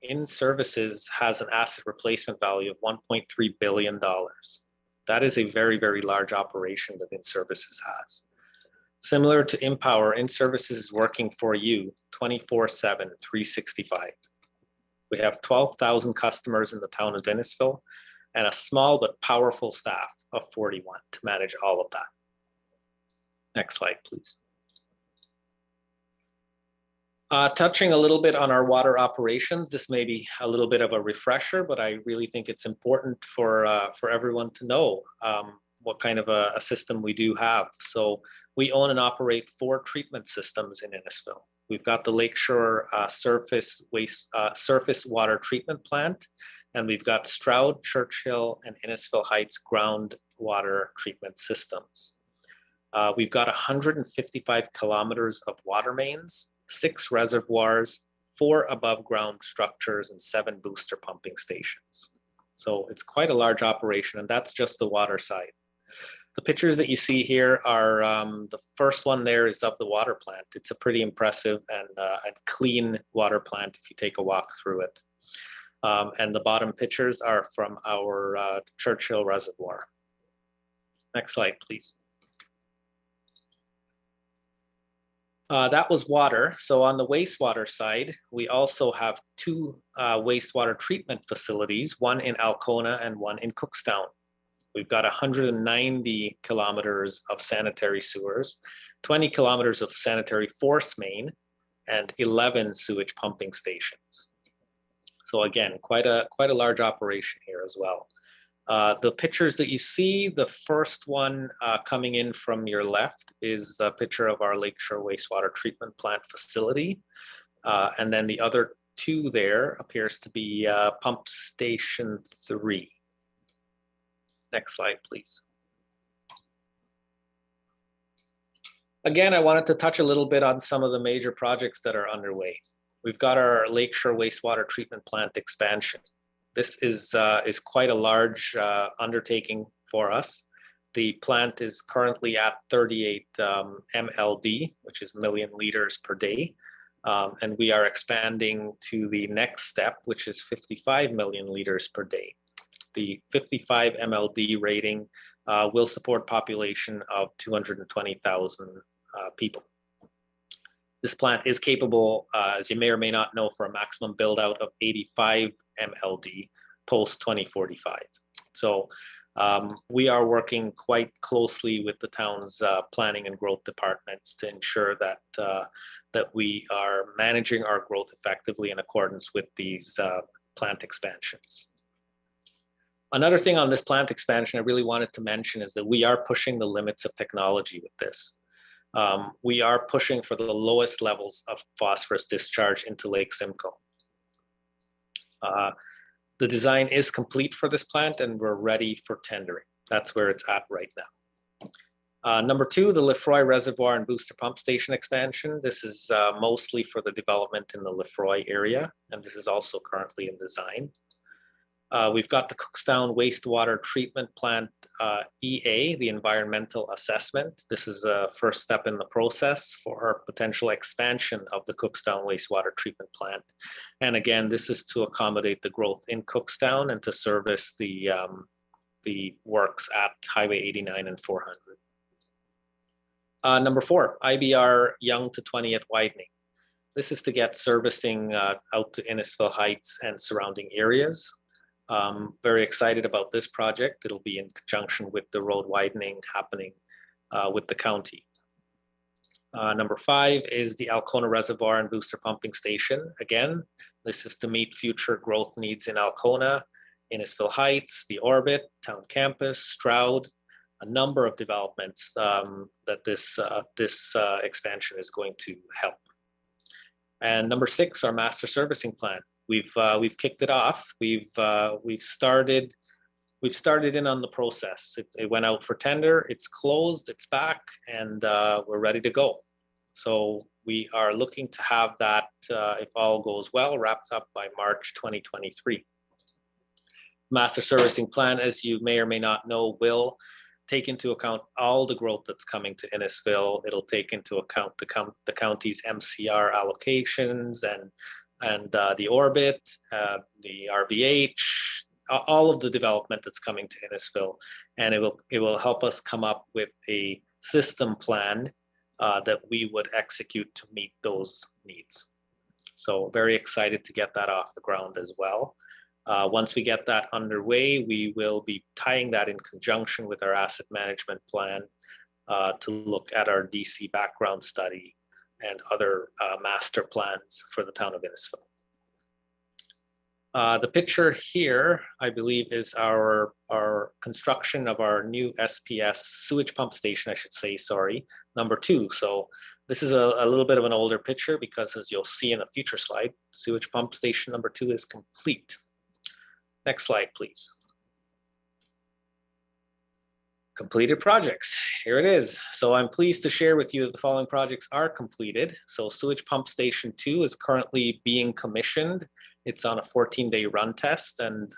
InnServices has an asset replacement value of $1.3 billion. That is a very, very large operation that InnServices has. Similar to InnPower, InnServices is working for you 24/7, 365. We have 12,000 customers in the town of Innisfil and a small but powerful staff of 41 to manage all of that. Next slide, please. Touching a little bit on our water operations, this may be a little bit of a refresher, but I really think it's important for everyone to know what kind of a system we do have. So we own and operate 4 treatment systems in Innisfil. We've got the Lakeshore surface water treatment plant, and we've got Stroud, Churchill, and Innisfil Heights groundwater treatment systems. We've got 155 kilometers of water mains, 6 reservoirs, 4 above ground structures, and 7 booster pumping stations. So it's quite a large operation, and that's just the water side. The pictures that you see here are, the first one there is of the water plant. It's a pretty impressive and clean water plant if you take a walk through it. And the bottom pictures are from our Churchill Reservoir. Next slide, please. That was water. So on the wastewater side, we also have 2 wastewater treatment facilities, one in Alcona and one in Cookstown. We've got 190 kilometers of sanitary sewers, 20 kilometers of sanitary force main, and 11 sewage pumping stations. So again, quite a large operation here as well. The pictures that you see, the first one coming in from your left is a picture of our Lakeshore wastewater treatment plant facility. And then the other 2 there appears to be pump station 3. Next slide, please. Again, I wanted to touch a little bit on some of the major projects that are underway. We've got our Lakeshore wastewater treatment plant expansion. This is quite a large undertaking for us. The plant is currently at 38 MLD, which is million liters per day. And we are expanding to the next step, which is 55 million liters per day. The 55 MLD rating will support population of 220,000 people. This plant is capable, as you may or may not know, for a maximum build out of 85 MLD post 2045. So we are working quite closely with the town's planning and growth departments to ensure that that we are managing our growth effectively in accordance with these plant expansions. Another thing on this plant expansion I really wanted to mention is that we are pushing the limits of technology with this. We are pushing for the lowest levels of phosphorus discharge into Lake Simcoe. The design is complete for this plant and we're ready for tendering. That's where it's at right now. Number 2, the Lefroy Reservoir and Booster Pump Station expansion. This is mostly for the development in the Lefroy area, and this is also currently in design. We've got the Cookstown Wastewater Treatment Plant EA, the environmental assessment. This is a first step in the process for our potential expansion of the Cookstown Wastewater Treatment Plant. And again, this is to accommodate the growth in Cookstown and to service the works at Highway 89 and 400. Number 4, IBR Young to 20th widening. This is to get servicing out to Innisfil Heights and surrounding areas. Very excited about this project. It'll be in conjunction with the road widening happening with the county. Number 5 is the Alcona Reservoir and Booster Pumping Station. Again, this is to meet future growth needs in Alcona, Innisfil Heights, the Orbit, Town Campus, Stroud, a number of developments that this expansion is going to help. And number 6, our master servicing plan. We've kicked it off. We've started in on the process. It went out for tender. It's closed. It's back, and we're ready to go. So we are looking to have that, if all goes well, wrapped up by March 2023. Master servicing plan, as you may or may not know, will take into account all the growth that's coming to Innisfil. It'll take into account the county's MCR allocations and the orbit, the RVH, all of the development that's coming to Innisfil, and it will help us come up with a system plan that we would execute to meet those needs. So very excited to get that off the ground as well. Once we get that underway, we will be tying that in conjunction with our asset management plan to look at our DC background study and other master plans for the town of Innisfil. The picture here, I believe, is our construction of our new SPS sewage pump station, I should say, sorry, number 2. So this is a little bit of an older picture because, as you'll see in a future slide, sewage pump station number 2 is complete. Next slide, please. Completed projects, here it is. So I'm pleased to share with you that the following projects are completed. So sewage pump station 2 is currently being commissioned. It's on a 14-day run test, and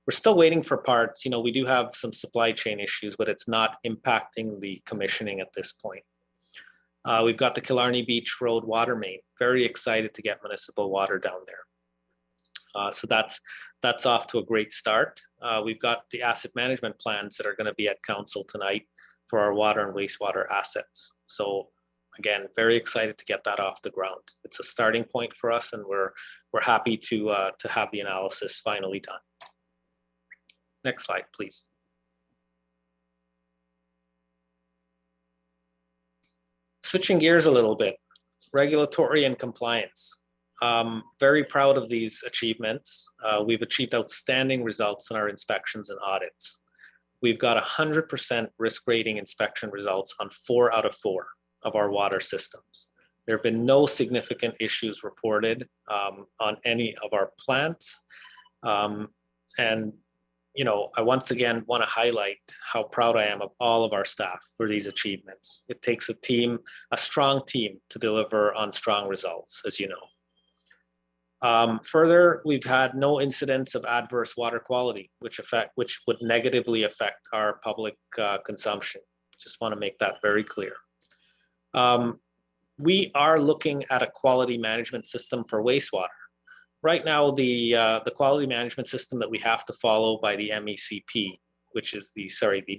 we're still waiting for parts. You know, we do have some supply chain issues, but it's not impacting the commissioning at this point. We've got the Killarney Beach Road water main. Very excited to get municipal water down there. So that's off to a great start. We've got the asset management plans that are going to be at council tonight for our water and wastewater assets. So again, very excited to get that off the ground. It's a starting point for us, and we're happy to have the analysis finally done. Next slide, please. Switching gears a little bit, regulatory and compliance. Very proud of these achievements. We've achieved outstanding results in our inspections and audits. We've got 100% risk rating inspection results on 4 out of 4 of our water systems. There have been no significant issues reported on any of our plants. And, you know, I once again want to highlight how proud I am of all of our staff for these achievements. It takes a team, a strong team, to deliver on strong results, as you know. Further, we've had no incidents of adverse water quality, which would negatively affect our public consumption. Just want to make that very clear. We are looking at a quality management system for wastewater. Right now, the quality management system that we have to follow by the MECP, which is the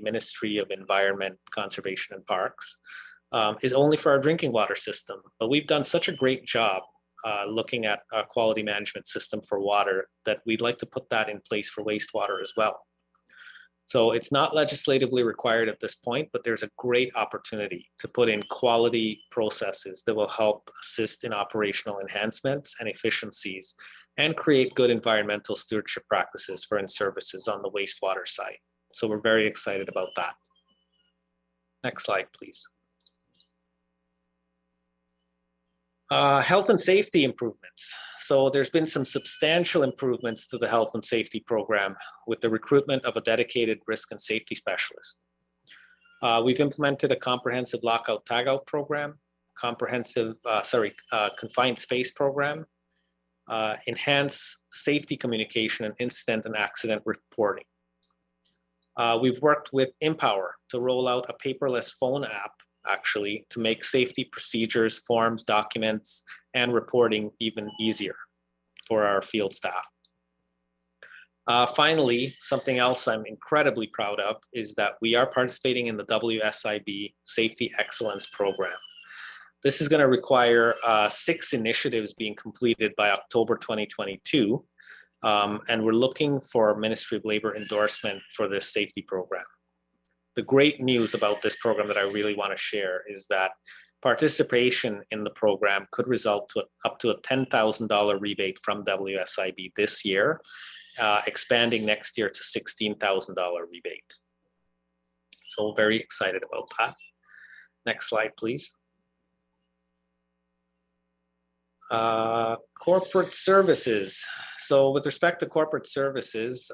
Ministry of Environment, Conservation and Parks, is only for our drinking water system. But we've done such a great job looking at a quality management system for water that we'd like to put that in place for wastewater as well. So it's not legislatively required at this point, but there's a great opportunity to put in quality processes that will help assist in operational enhancements and efficiencies and create good environmental stewardship practices for InnServices on the wastewater side. So we're very excited about that. Next slide, please. Health and safety improvements. So there's been some substantial improvements to the health and safety program with the recruitment of a dedicated risk and safety specialist. We've implemented a comprehensive lockout tagout program, confined space program, enhanced safety communication and incident and accident reporting. We've worked with InnPower to roll out a paperless phone app, actually, to make safety procedures, forms, documents, and reporting even easier for our field staff. Finally, something else I'm incredibly proud of is that we are participating in the WSIB Safety Excellence Program. This is going to require 6 initiatives being completed by October 2022, and we're looking for Ministry of Labor endorsement for this safety program. The great news about this program that I really want to share is that participation in the program could result to up to a $10,000 rebate from WSIB this year, expanding next year to $16,000 rebate. So very excited about that. Next slide, please. Corporate services. So with respect to corporate services,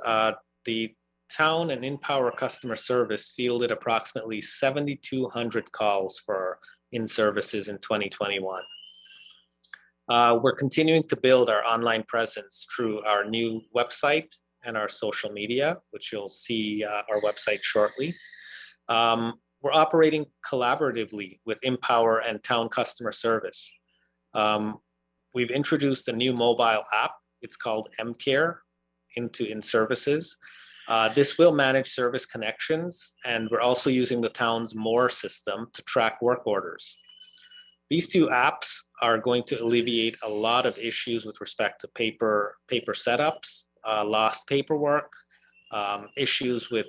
the town and InnPower customer service fielded approximately 7,200 calls for InnServices in 2021. We're continuing to build our online presence through our new website and our social media, which you'll see our website shortly. We're operating collaboratively with InnPower and Town Customer Service. We've introduced a new mobile app. It's called MCare into InnServices. This will manage service connections, and we're also using the town's MORE system to track work orders. These two apps are going to alleviate a lot of issues with respect to paper setups, lost paperwork, issues with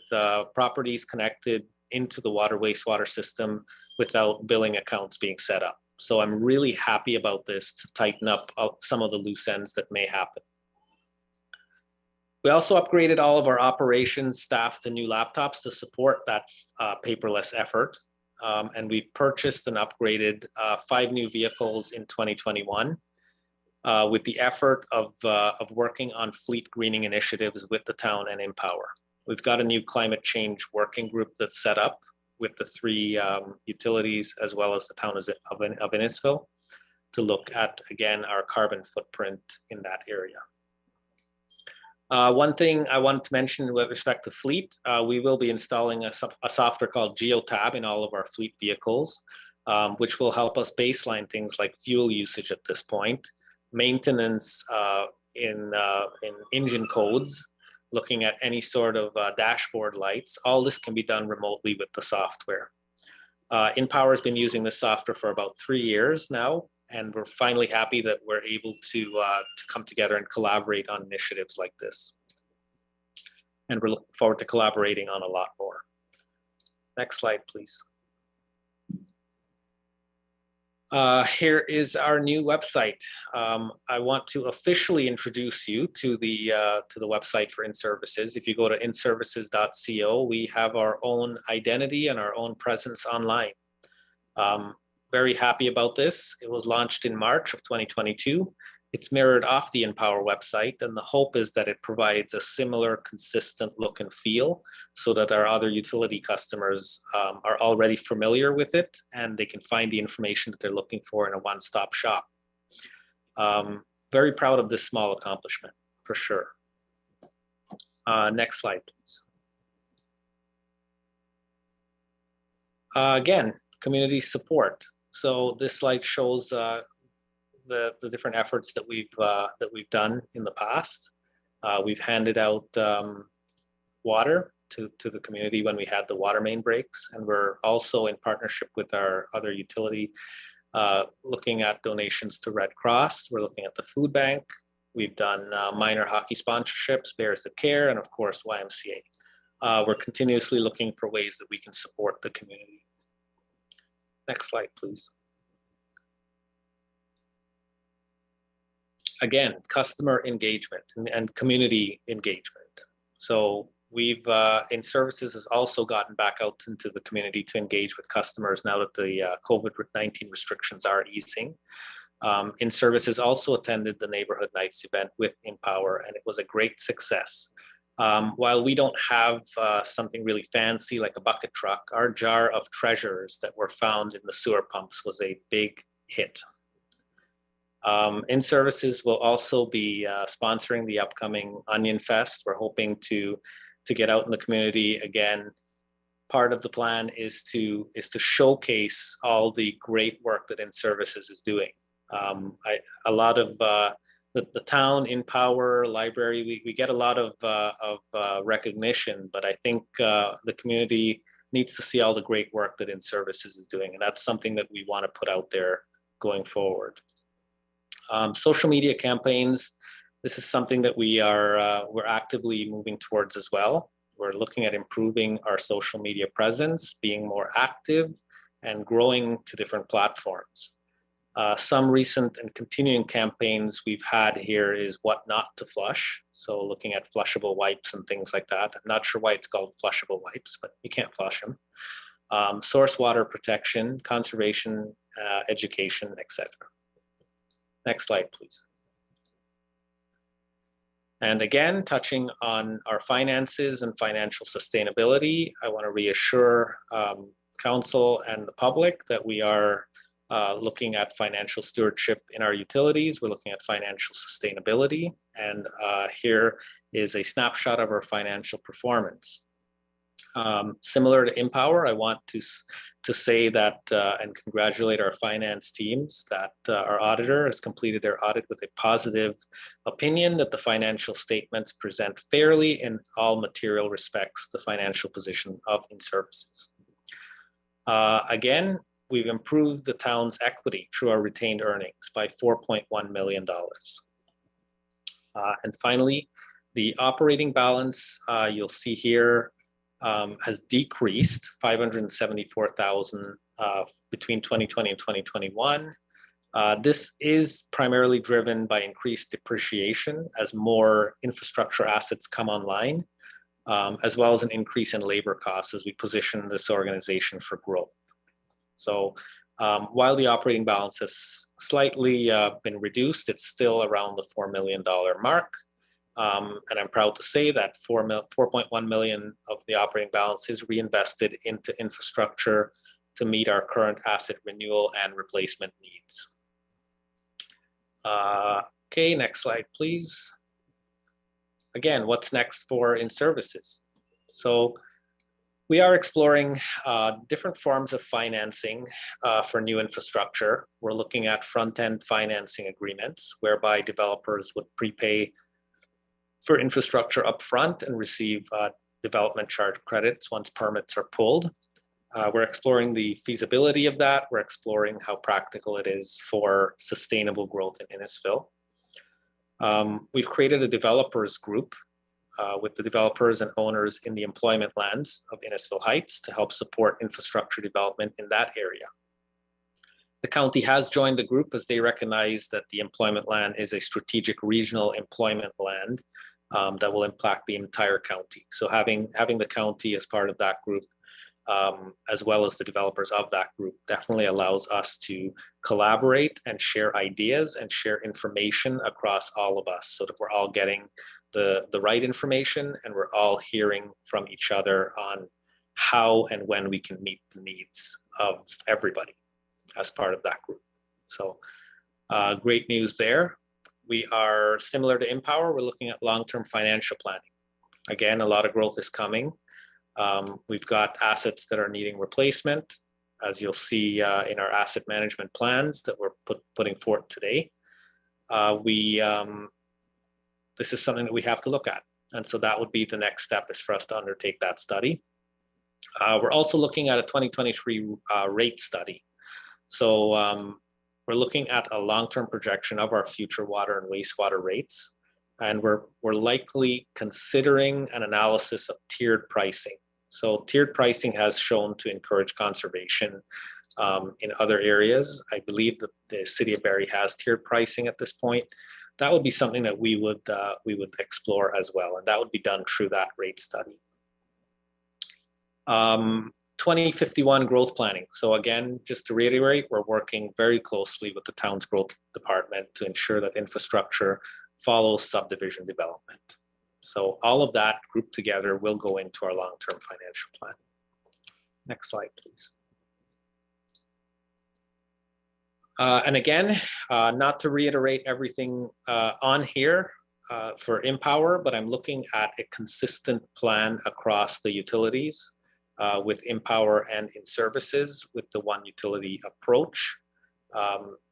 properties connected into the water wastewater system without billing accounts being set up. So I'm really happy about this to tighten up some of the loose ends that may happen. We also upgraded all of our operations staff to new laptops to support that paperless effort. And we purchased and upgraded 5 new vehicles in 2021 with the effort of working on fleet greening initiatives with the town and InnPower. We've got a new climate change working group that's set up with the 3 utilities as well as the town of Innisfil to look at, again, our carbon footprint in that area. One thing I wanted to mention with respect to fleet, we will be installing a software called GeoTab in all of our fleet vehicles, which will help us baseline things like fuel usage at this point, maintenance in engine codes, looking at any sort of dashboard lights. All this can be done remotely with the software. InnPower has been using this software for about 3 years now, and we're finally happy that we're able to come together and collaborate on initiatives like this. And we're looking forward to collaborating on a lot more. Next slide, please. Here is our new website. I want to officially introduce you to the website for InnServices. If you go to innservices.co, we have our own identity and our own presence online. Very happy about this. It was launched in March of 2022. It's mirrored off the InnPower website, and the hope is that it provides a similar consistent look and feel so that our other utility customers are already familiar with it and they can find the information that they're looking for in a one-stop shop. Very proud of this small accomplishment, for sure. Next slide, please. Again, community support. So this slide shows the different efforts that we've done in the past. We've handed out water to the community when we had the water main breaks, and we're also in partnership with our other utility looking at donations to Red Cross. We're looking at the food bank. We've done minor hockey sponsorships, Bears That Care, and of course YMCA. We're continuously looking for ways that we can support the community. Next slide, please. Again, customer engagement and community engagement. So we've, InnServices has also gotten back out into the community to engage with customers now that the COVID-19 restrictions are easing. InnServices also attended the Neighborhood Nights event with InnPower, and it was a great success. While we don't have something really fancy like a bucket truck, our jar of treasures that were found in the sewer pumps was a big hit. InnServices will also be sponsoring the upcoming Onion Fest. We're hoping to get out in the community again. Part of the plan is to showcase all the great work that InnServices is doing. A lot of the town, InnPower, library, we get a lot of recognition, but I think the community needs to see all the great work that InnServices is doing, and that's something that we want to put out there going forward. Social media campaigns, this is something that we're actively moving towards as well. We're looking at improving our social media presence, being more active, and growing to different platforms. Some recent and continuing campaigns we've had here is what not to flush. So looking at flushable wipes and things like that. I'm not sure why it's called flushable wipes, but you can't flush them. Source water protection, conservation, education, etc. Next slide, please. And again, touching on our finances and financial sustainability, I want to reassure Council and the public that we are looking at financial stewardship in our utilities. We're looking at financial sustainability. And here is a snapshot of our financial performance. Similar to InnPower, I want to say that and congratulate our finance teams that our auditor has completed their audit with a positive opinion that the financial statements present fairly in all material respects the financial position of InnServices. Again, we've improved the town's equity through our retained earnings by $4.1 million. And finally, the operating balance you'll see here has decreased $574,000 between 2020 and 2021. This is primarily driven by increased depreciation as more infrastructure assets come online, as well as an increase in labor costs as we position this organization for growth. So while the operating balance has slightly been reduced, it's still around the $4 million mark. And I'm proud to say that $4.1 million of the operating balance is reinvested into infrastructure to meet our current asset renewal and replacement needs. Okay, next slide, please. Again, what's next for InnServices? So we are exploring different forms of financing for new infrastructure. We're looking at front-end financing agreements whereby developers would prepay for infrastructure upfront and receive development charge credits once permits are pulled. We're exploring the feasibility of that. We're exploring how practical it is for sustainable growth in Innisfil. We've created a developers group with the developers and owners in the employment lands of Innisfil Heights to help support infrastructure development in that area. The county has joined the group as they recognize that the employment land is a strategic regional employment land that will impact the entire county. So having the county as part of that group, as well as the developers of that group, definitely allows us to collaborate and share ideas and share information across all of us so that we're all getting the right information and we're all hearing from each other on how and when we can meet the needs of everybody as part of that group. So great news there. We are similar to InnPower. We're looking at long-term financial planning. Again, a lot of growth is coming. We've got assets that are needing replacement, as you'll see in our asset management plans that we're putting forth today. This is something that we have to look at. And so that would be the next step, is for us to undertake that study. We're also looking at a 2023 rate study. So we're looking at a long-term projection of our future water and wastewater rates. And we're likely considering an analysis of tiered pricing. So tiered pricing has shown to encourage conservation in other areas. I believe that the city of Barrie has tiered pricing at this point. That would be something that we would explore as well, and that would be done through that rate study. 2051 growth planning. So again, just to reiterate, we're working very closely with the town's growth department to ensure that infrastructure follows subdivision development. So all of that grouped together will go into our long-term financial plan. Next slide, please. And again, not to reiterate everything on here for InnPower, but I'm looking at a consistent plan across the utilities with InnPower and InnServices with the one utility approach.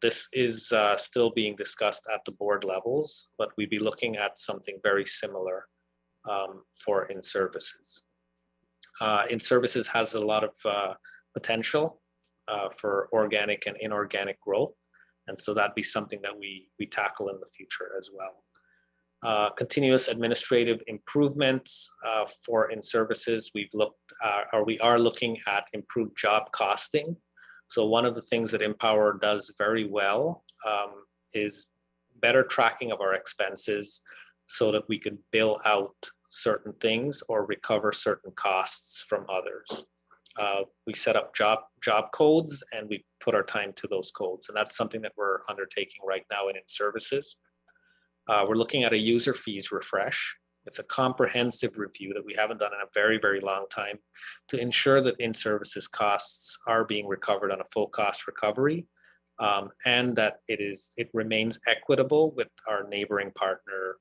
This is still being discussed at the board levels, but we'd be looking at something very similar for InnServices. InnServices has a lot of potential for organic and inorganic growth. And so that'd be something that we tackle in the future as well. Continuous administrative improvements for InnServices. We are looking at improved job costing. So one of the things that InnPower does very well is better tracking of our expenses so that we can bill out certain things or recover certain costs from others. We set up job codes and we put our time to those codes. And that's something that we're undertaking right now in InnServices. We're looking at a user fees refresh. It's a comprehensive review that we haven't done in a very, very long time to ensure that InnServices costs are being recovered on a full cost recovery, and that it remains equitable with our neighboring partner,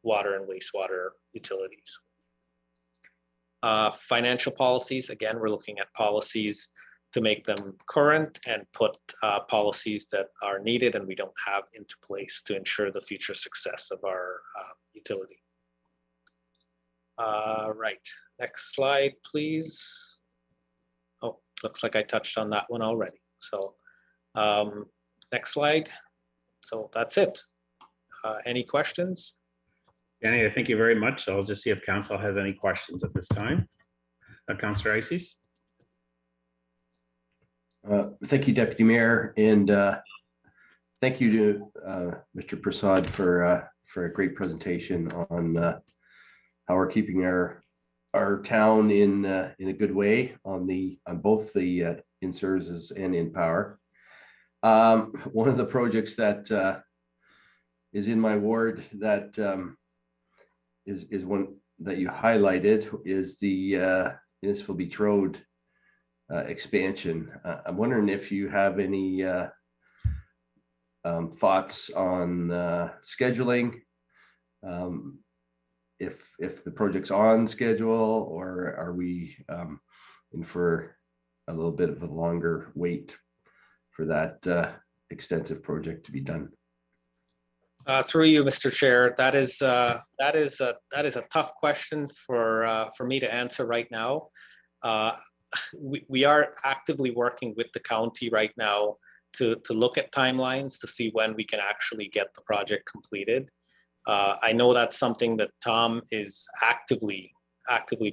water and wastewater utilities. Financial policies, again, we're looking at policies to make them current and put policies that are needed and we don't have into place to ensure the future success of our utility. Right, next slide, please. Oh, looks like I touched on that one already. So next slide. So that's it. Any questions? Danny, thank you very much. I'll just see if council has any questions at this time. Councillor Ices. Thank you, Deputy Mayor, and thank you to Mr. Prasad for a great presentation on how we're keeping our town in a good way on both the InnServices and InnPower. One of the projects that is in my ward that is one that you highlighted is the Municipal Beach Road expansion. I'm wondering if you have any thoughts on scheduling, if the project's on schedule, or are we in for a little bit of a longer wait for that extensive project to be done? Through you, Mr. Chair, that is a tough question for me to answer right now. We are actively working with the county right now to look at timelines to see when we can actually get the project completed. I know that's something that Tom is actively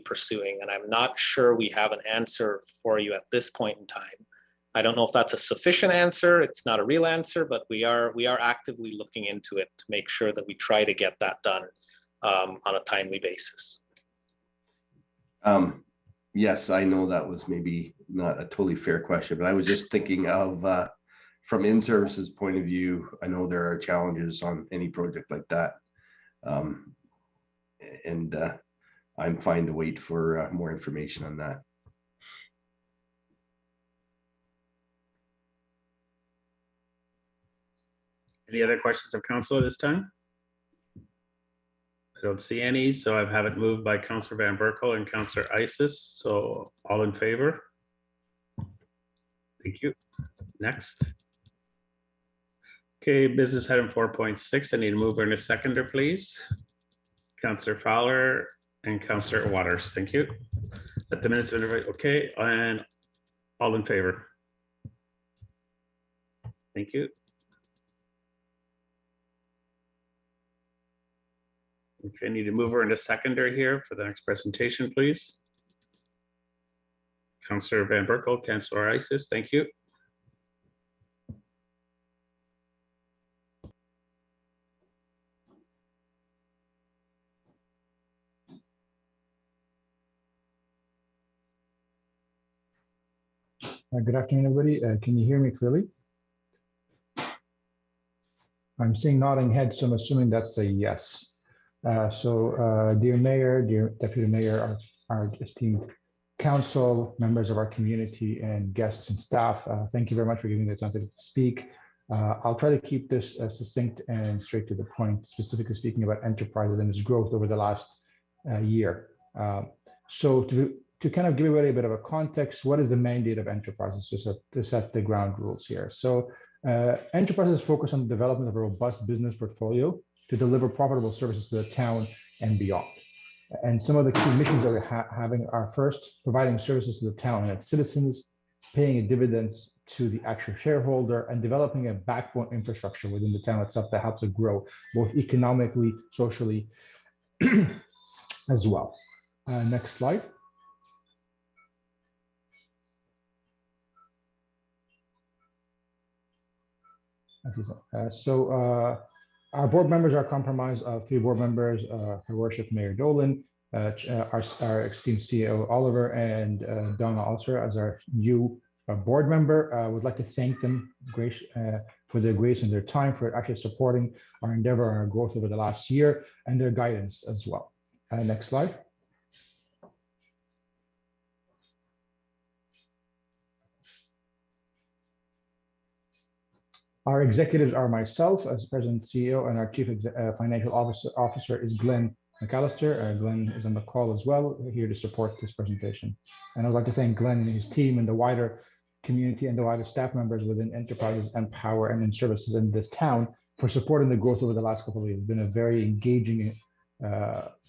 pursuing, and I'm not sure we have an answer for you at this point in time. I don't know if that's a sufficient answer. It's not a real answer, but we are actively looking into it to make sure that we try to get that done on a timely basis. Yes, I know that was maybe not a totally fair question, but I was just thinking of from InnServices' point of view. I know there are challenges on any project like that, and I'm fine to wait for more information on that. Any other questions of council at this time? I don't see any, so I have it moved by Councillor Van Berkel and Councillor Ices. So all in favor? Thank you. Next. Okay, business item 4.6. I need a mover and a seconder, please. Councillor Fowler and Councillor Waters. Thank you. Let the minutes of okay, and all in favor? Thank you. Okay, I need a mover and a seconder here for the next presentation, please. Councillor Van Berkel, Councillor Ices, thank you. Good afternoon, everybody. Can you hear me clearly? I'm seeing nodding heads, so I'm assuming that's a yes. Dear Mayor, dear Deputy Mayor, our esteemed council, members of our community, and guests and staff, thank you very much for giving me the time to speak. I'll try to keep this succinct and straight to the point, specifically speaking about Innterprises and its growth over the last year. So to kind of give everybody a bit of a context, what is the mandate of Innterprises to set the ground rules here? So Innterprises focus on the development of a robust business portfolio to deliver profitable services to the town and beyond. And some of the key missions that we're having are first, providing services to the town and its citizens, paying dividends to the actual shareholder, and developing a backbone infrastructure within the town itself that helps it grow both economically, socially, as well. Next slide. Our board members are comprised of 3 board members, Her Worship Mayor Dolan, our esteemed CEO Oliver, and Donna Ulcer as our new board member. I would like to thank them for their grace and their time for actually supporting our endeavor and our growth over the last year, and their guidance as well. Next slide. Our executives are myself as President and CEO, and our Chief Financial Officer is Glenn McAllister. Glenn is on the call as well, here to support this presentation. And I'd like to thank Glenn and his team and the wider community and the wider staff members within Innterprises, InnPower, and InnServices in this town for supporting the growth over the last couple of years. It's been a very engaging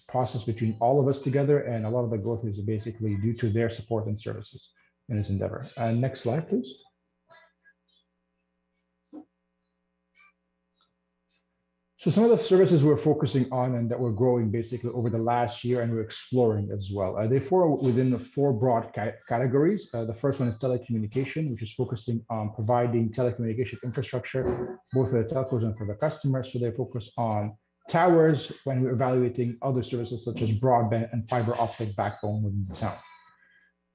process between all of us together, and a lot of the growth is basically due to their support and services in this endeavor. Next slide, please. So some of the services we're focusing on and that we're growing basically over the last year, and we're exploring as well. They fall within the four broad categories. The first one is telecommunication, which is focusing on providing telecommunication infrastructure, both for the telcos and for the customers. So they focus on towers when we're evaluating other services such as broadband and fiber optic backbone within the town.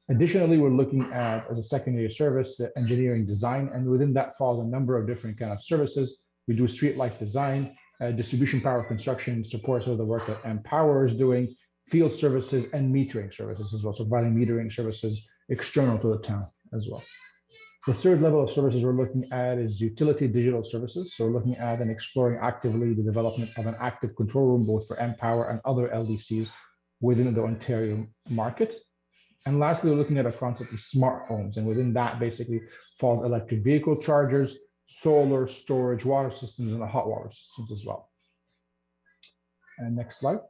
Additionally, we're looking at, as a secondary service, engineering design, and within that falls a number of different kind of services. We do street light design, distribution power construction, supports of the work that InnPower is doing, field services, and metering services as well. So providing metering services external to the town as well. The third level of services we're looking at is utility digital services. So we're looking at and exploring actively the development of an active control room, both for InnPower and other LDCs within the Ontario market. And lastly, we're looking at a concept of smart homes. And within that basically falls electric vehicle chargers, solar storage, water systems, and the hot water systems as well. And next slide.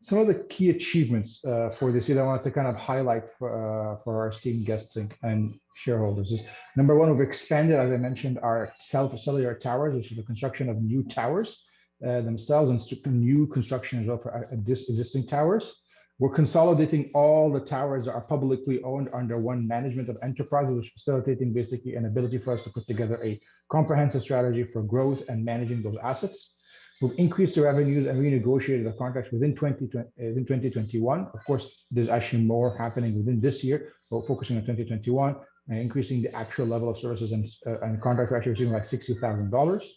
Some of the key achievements for this year I wanted to kind of highlight for our esteemed guests and shareholders is, number one, we've expanded, as I mentioned, our cellular towers, which is the construction of new towers themselves, and new construction as well for existing towers. We're consolidating all the towers that are publicly owned under one management of Innterprises, which is facilitating basically an ability for us to put together a comprehensive strategy for growth and managing those assets. We've increased the revenues and renegotiated the contracts within 2021. Of course, there's actually more happening within this year, but focusing on 2021 and increasing the actual level of services and contracts are actually receiving like $60,000.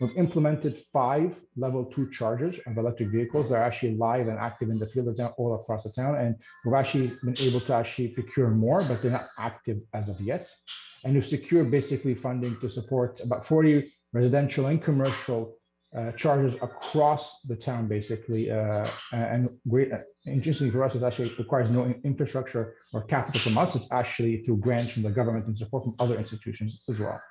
We've implemented 5 level 2 chargers of electric vehicles that are actually live and active in the field of town, all across the town. And we've actually been able to actually procure more, but they're not active as of yet. And we've secured basically funding to support about 40 residential and commercial chargers across the town, basically. And great, interestingly for us, it actually requires no infrastructure or capital from us. It's actually through grants from the government and support from other institutions as well.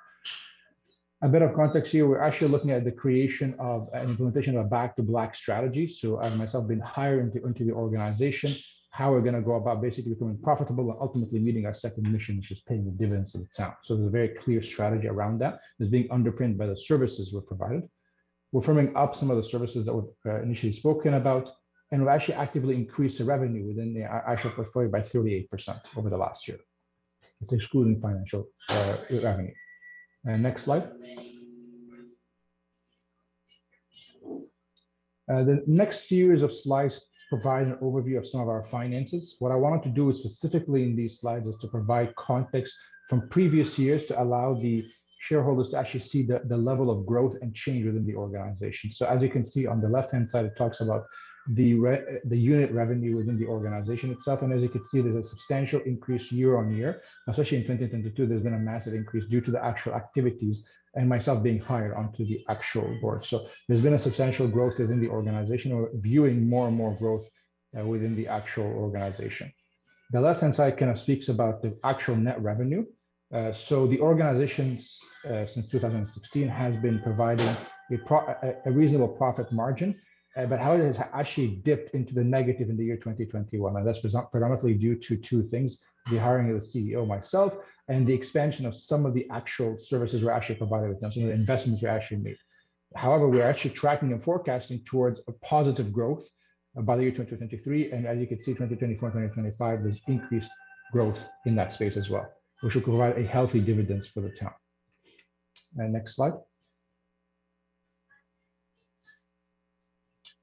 A bit of context here, we're actually looking at the creation of an implementation of a back to black strategy. So I've myself been hired into the organization, how we're going to go about basically becoming profitable and ultimately meeting our second mission, which is paying the dividends to the town. So there's a very clear strategy around that. It's being underpinned by the services we're provided. We're firming up some of the services that were initially spoken about, and we've actually actively increased the revenue within the actual portfolio by 38% over the last year. It's excluding financial revenue. Next slide. The next series of slides provide an overview of some of our finances. What I wanted to do is specifically in these slides is to provide context from previous years to allow the shareholders to actually see the level of growth and change within the organization. So as you can see on the left-hand side, it talks about the unit revenue within the organization itself. And as you can see, there's a substantial increase year on year, especially in 2022, there's been a massive increase due to the actual activities and myself being hired onto the actual board. So there's been a substantial growth within the organization. We're viewing more and more growth within the actual organization. The left-hand side kind of speaks about the actual net revenue. So the organization since 2016 has been providing a reasonable profit margin, but how it has actually dipped into the negative in the year 2021. And that's predominantly due to 2 things: the hiring of the CEO, myself, and the expansion of some of the actual services we're actually provided with them, some of the investments we actually made. However, we're actually tracking and forecasting towards a positive growth by the year 2023. And as you can see, 2024 and 2025, there's increased growth in that space as well, which will provide a healthy dividends for the town. And next slide.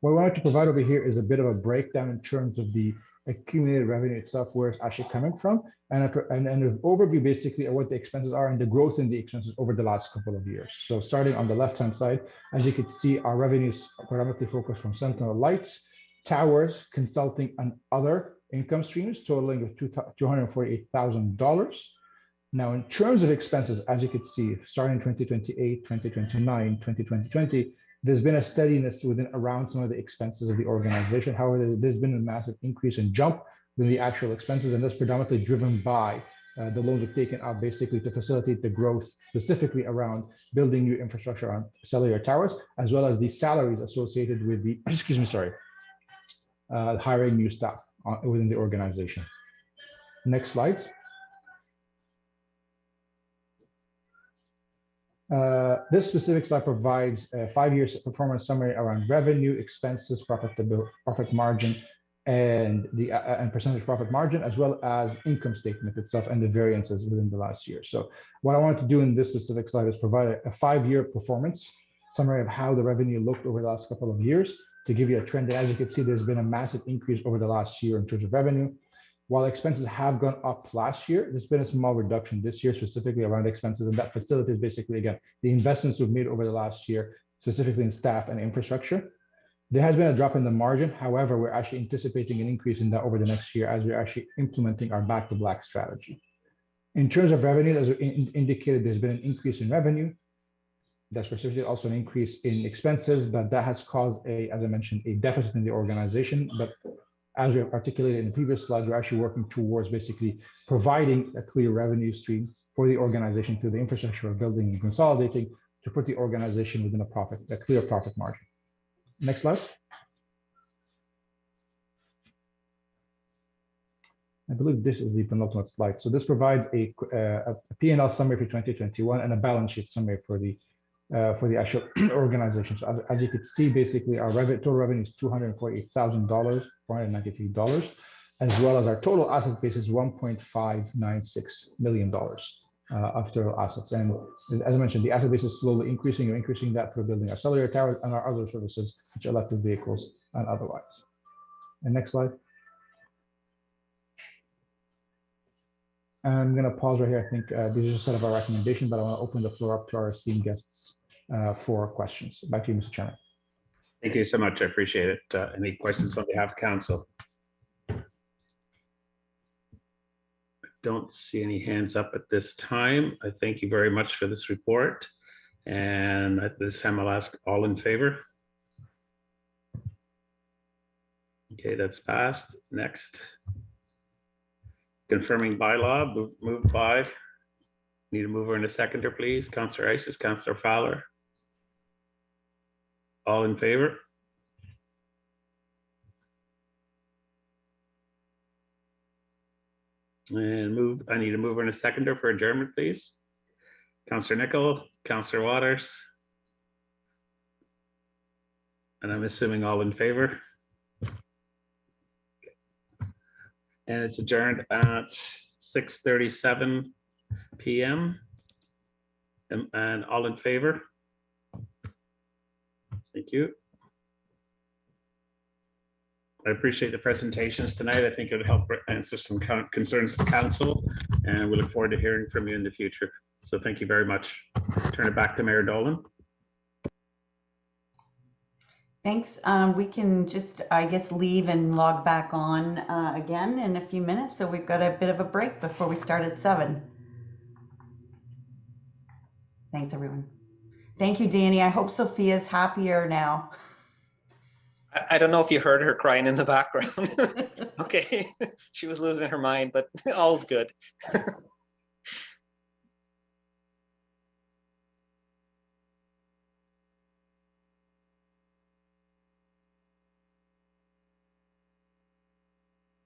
What I wanted to provide over here is a bit of a breakdown in terms of the accumulated revenue itself, where it's actually coming from, and an overview basically of what the expenses are and the growth in the expenses over the last couple of years. So starting on the left-hand side, as you can see, our revenues are predominantly focused from Sentinel Lights, towers, consulting, and other income streams totaling of $248,000. Now, in terms of expenses, as you could see, starting 2028, 2029, 2020, there's been a steadiness within around some of the expenses of the organization. However, there's been a massive increase in jump in the actual expenses, and that's predominantly driven by the loans we've taken out basically to facilitate the growth, specifically around building new infrastructure on cellular towers, as well as the salaries associated with the, hiring new staff within the organization. Next slide. This specific slide provides a 5-year performance summary around revenue, expenses, profit margin, and the percentage profit margin, as well as income statement itself and the variances within the last year. So what I wanted to do in this specific slide is provide a 5-year performance summary of how the revenue looked over the last couple of years to give you a trend. And as you can see, there's been a massive increase over the last year in terms of revenue. While expenses have gone up last year, there's been a small reduction this year, specifically around expenses, and that facilitates basically, again, the investments we've made over the last year, specifically in staff and infrastructure. There has been a drop in the margin. However, we're actually anticipating an increase in that over the next year as we're actually implementing our Back to Black strategy. In terms of revenue, as indicated, there's been an increase in revenue. That's specifically also an increase in expenses, but that has caused as I mentioned, a deficit in the organization. But as we have articulated in the previous slides, we're actually working towards basically providing a clear revenue stream for the organization through the infrastructure of building and consolidating to put the organization within a clear profit margin. Next slide. I believe this is the penultimate slide. So this provides a P&L summary for 2021 and a balance sheet summary for the actual organization. So as you could see, basically our total revenue is $248,000, $493, as well as our total asset base is $1.596 million of total assets. And as I mentioned, the asset base is slowly increasing. We're increasing that through building our cellular towers and our other services, such as electric vehicles and otherwise. And next slide. I'm going to pause right here. I think these are just set of our recommendations, but I want to open the floor up to our esteemed guests for questions. Back to you, Mr. Chairman. Thank you so much. I appreciate it. Any questions on behalf of council? Don't see any hands up at this time. I thank you very much for this report. And at this time, I'll ask all in favor. Okay, that's passed. Next. Confirming bylaw, moved by, need a mover and a seconder, please. Councillor Isis, Councillor Fowler. All in favor? And I need a mover and a seconder for adjournment, please. Councillor Nicol, Councillor Waters. And I'm assuming all in favor. And it's adjourned at 6:37 p.m. And all in favor? Thank you. I appreciate the presentations tonight. I think it would help answer some concerns of council, and we look forward to hearing from you in the future. So thank you very much. Turn it back to Mayor Dolan. Thanks. We can just, I guess, leave and log back on again in a few minutes. So we've got a bit of a break before we start at 7. Thanks, everyone. Thank you, Danny. I hope Sophia's happier now. I don't know if you heard her crying in the background. Okay, she was losing her mind, but all's good.